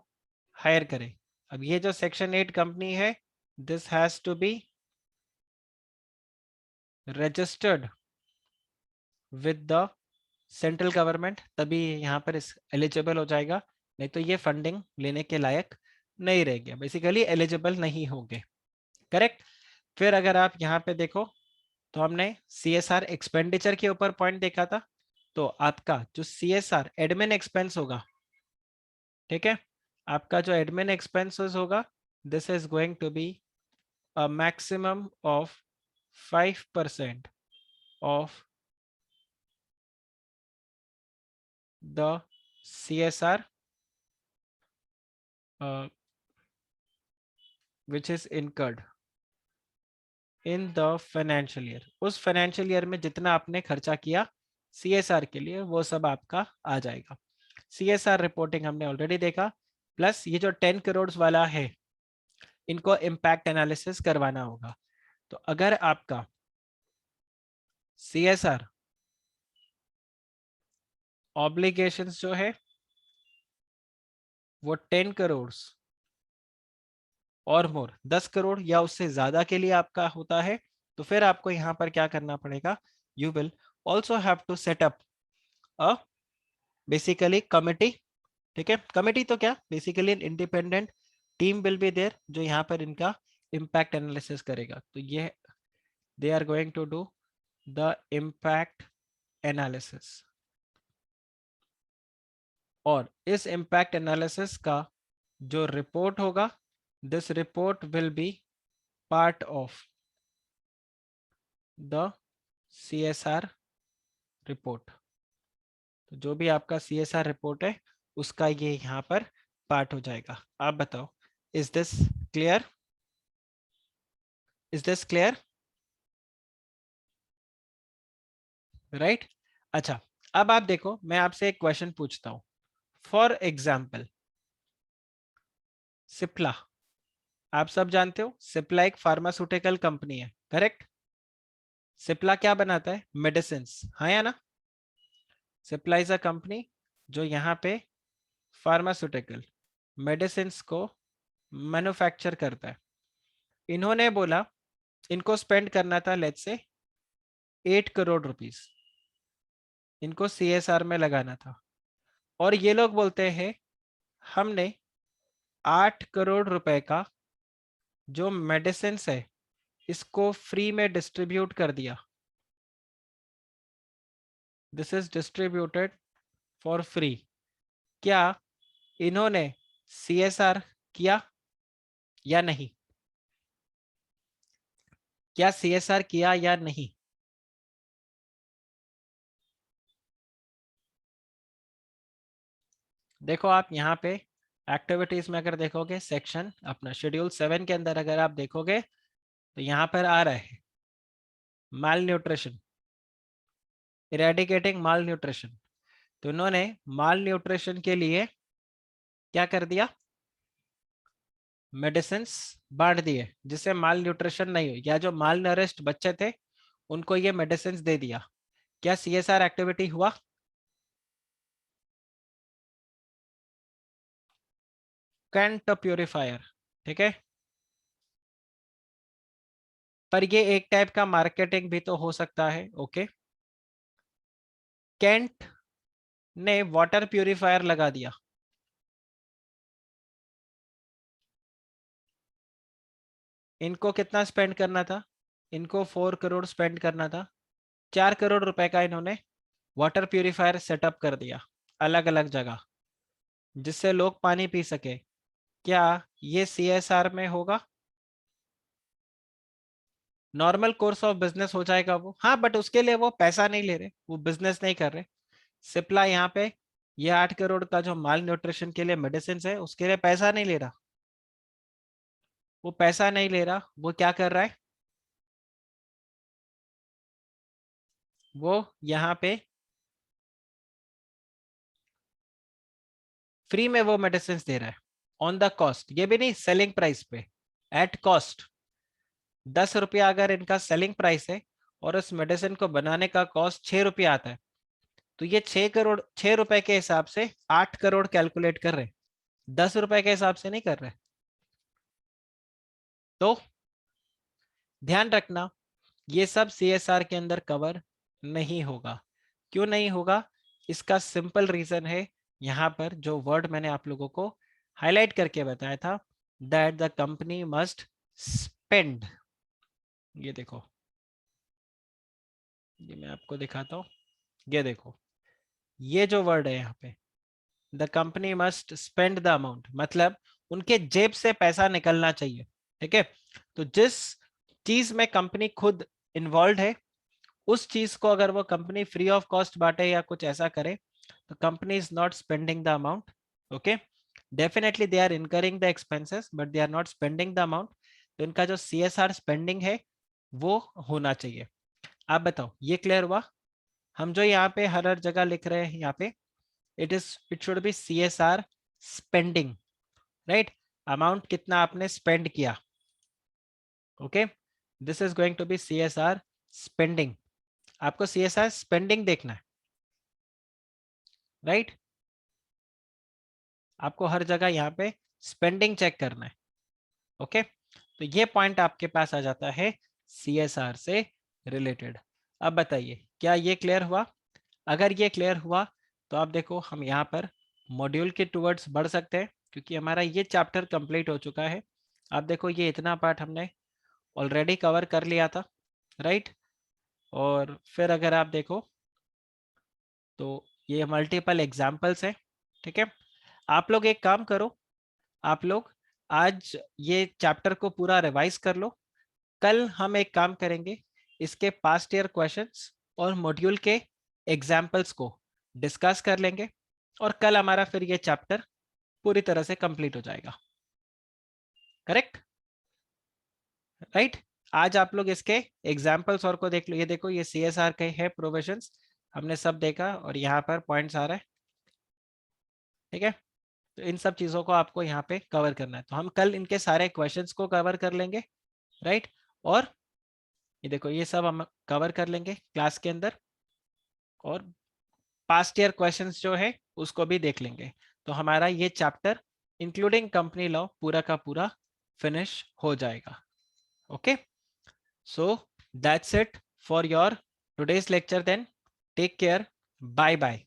हायर करे। अब ये जो सेक्शन 8 कंपनी है, this has to be registered with the central government, तभी यहाँ पर इस एलिजिबल हो जाएगा, नहीं तो ये फंडिंग लेने के लायक नहीं रहेंगे, बेसिकली एलिजिबल नहीं होंगे। करेक्ट। फिर अगर आप यहाँ पे देखो तो हमने CSR एक्सपेंडिचर के ऊपर पॉइंट देखा था, तो आपका जो CSR एडमिन एक्सपेंस होगा, ठीक है, आपका जो एडमिन एक्सपेंसेस होगा, this is going to be a maximum of 5% of the CSR which is incurred in the financial year. उस फाइनेंशियल ईयर में जितना आपने खर्चा किया CSR के लिए, वो सब आपका आ जाएगा। CSR रिपोर्टिंग हमने ऑलरेडी देखा, प्लस ये जो 10 करोड़ वाला है, इनको इम्पैक्ट एनालिसिस करवाना होगा। तो अगर आपका CSR ऑब्लिगेशंस जो है वो 10 करोड़ और मोर 10 करोड़ या उससे ज्यादा के लिए आपका होता है, तो फिर आपको यहाँ पर क्या करना पड़ेगा, you will also have to set up a basically committee. ठीक है, कमिटी तो क्या, basically independent team will be there, जो यहाँ पर इनका इम्पैक्ट एनालिसिस करेगा। तो ये they are going to do the impact analysis, और इस इम्पैक्ट एनालिसिस का जो रिपोर्ट होगा, this report will be part of the CSR report. तो जो भी आपका CSR रिपोर्ट है, उसका ये यहाँ पर पार्ट हो जाएगा। आप बताओ, is this clear? Is this clear? Right. अच्छा, अब आप देखो, मैं आपसे एक क्वेश्चन पूछता हूं। फॉर एग्जाम्पल सिप्ला, आप सब जानते हो सिप्ला एक फार्मास्यूटिकल कंपनी है, करेक्ट? सिप्ला क्या बनाता है, मेडिसिन, हाँ या ना? सिप्ला इज अ कंपनी जो यहाँ पे फार्मास्यूटिकल मेडिसिन को मैन्युफैक्चर करता है। इन्होंने बोला इनको स्पेंड करना था लेट्स से 8 करोड़ रुपीस, इनको CSR में लगाना था, और ये लोग बोलते हैं हमने 8 करोड़ रुपए का जो मेडिसिन है इसको फ्री में डिस्ट्रीब्यूट कर दिया। This is distributed for free. क्या इन्होंने CSR किया या नहीं? क्या CSR किया या नहीं? देखो आप यहाँ पे एक्टिविटीज में अगर देखोगे, सेक्शन अपना शेड्यूल 7 के अंदर अगर आप देखोगे, तो यहाँ पर आ रहा है माल न्यूट्रिशन, इरेडिकेटिंग माल न्यूट्रिशन। तो उन्होंने माल न्यूट्रिशन के लिए क्या कर दिया, मेडिसिन बांट दिए, जिससे माल न्यूट्रिशन नहीं हुई, या जो माल नरिश्ड बच्चे थे उनको ये मेडिसिन दे दिया। क्या CSR एक्टिविटी हुआ? कैंट प्यूरिफायर, ठीक है, पर ये एक टाइप का मार्केटिंग भी तो हो सकता है। ओके, कैंट ने वाटर प्यूरिफायर लगा दिया, इनको कितना स्पेंड करना था, इनको 4 करोड़ स्पेंड करना था, 4 करोड़ रुपए का इन्होंने वाटर प्यूरिफायर सेटअप कर दिया अलग अलग जगह, जिससे लोग पानी पी सके। क्या ये CSR में होगा? नॉर्मल कोर्स ऑफ बिजनेस हो जाएगा वो, हाँ, बट उसके लिए वो पैसा नहीं ले रहे, वो बिजनेस नहीं कर रहे। सिप्ला यहाँ पे ये 8 करोड़ का जो माल न्यूट्रिशन के लिए मेडिसिन है उसके लिए पैसा नहीं ले रहा, वो पैसा नहीं ले रहा, वो क्या कर रहा है, वो यहाँ पे फ्री में वो मेडिसिन दे रहा है ऑन द कॉस्ट, ये भी नहीं सेलिंग प्राइस पे, एट कॉस्ट। 10 रुपया अगर इनका सेलिंग प्राइस है और उस मेडिसिन को बनाने का कॉस्ट 6 रुपया आता है, तो ये 6 करोड़ 6 रुपए के हिसाब से 8 करोड़ कैलकुलेट कर रहे, 10 रुपए के हिसाब से नहीं कर रहे। तो ध्यान रखना ये सब CSR के अंदर कवर नहीं होगा। क्यों नहीं होगा? इसका सिंपल रीजन है, यहां पर जो वर्ड मैंने आप लोगों को हाईलाइट करके बताया था, that the company must spend. ये देखो, ये मैं आपको दिखाता हूं, ये देखो, ये जो वर्ड है यहाँ पे, the company must spend the amount, मतलब उनके जेब से पैसा निकलना चाहिए। ठीक है, तो जिस चीज में कंपनी खुद इन्वॉल्व है, उस चीज को अगर वो कंपनी फ्री ऑफ कॉस्ट बांटे या कुछ ऐसा करे, तो company is not spending the amount. Okay, definitely they are incurring the expenses but they are not spending the amount. तो इनका जो CSR स्पेंडिंग है वो होना चाहिए। आप बताओ, ये क्लियर हुआ? हम जो यहाँ पे हर हर जगह लिख रहे हैं, यहाँ पे it should be CSR spending, right? Amount कितना आपने स्पेंड किया। Okay, this is going to be CSR spending. आपको CSR स्पेंडिंग देखना है, राइट? आपको हर जगह यहाँ पे स्पेंडिंग चेक करना है। ओके, तो ये पॉइंट आपके पास आ जाता है CSR से रिलेटेड। अब बताइए, क्या ये क्लियर हुआ? अगर ये क्लियर हुआ तो आप देखो, हम यहाँ पर मॉड्यूल के टुवर्ड्स बढ़ सकते हैं, क्योंकि हमारा ये चैप्टर कंप्लीट हो चुका है। आप देखो, ये इतना पार्ट हमने ऑलरेडी कवर कर लिया था, राइट? और फिर अगर आप देखो तो ये मल्टीपल एग्जाम्पल्स हैं। ठीक है, आप लोग एक काम करो, आप लोग आज ये चैप्टर को पूरा रिवाइज कर लो। कल हम एक काम करेंगे, इसके पास्ट ईयर क्वेश्चंस और मॉड्यूल के एग्जाम्पल्स को डिस्कस कर लेंगे, और कल हमारा फिर ये चैप्टर पूरी तरह से कंप्लीट हो जाएगा। Correct, right? आज आप लोग इसके एग्जाम्पल्स और को देख लो। ये देखो, ये CSR के है प्रोविजंस, हमने सब देखा और यहाँ पर पॉइंट्स आ रहा है। ठीक है, तो इन सब चीज़ों को आपको यहाँ पे कवर करना है, तो हम कल इनके सारे क्वेश्चंस को कवर कर लेंगे, राइट? और ये देखो, ये सब हम कवर कर लेंगे क्लास के अंदर, और पास्ट ईयर क्वेश्चंस जो है उसको भी देख लेंगे। तो हमारा ये चैप्टर इंक्लूडिंग कंपनी लॉ पूरा का पूरा फिनिश हो जाएगा। Okay, so that's it for your today's lecture then. Take care, bye bye.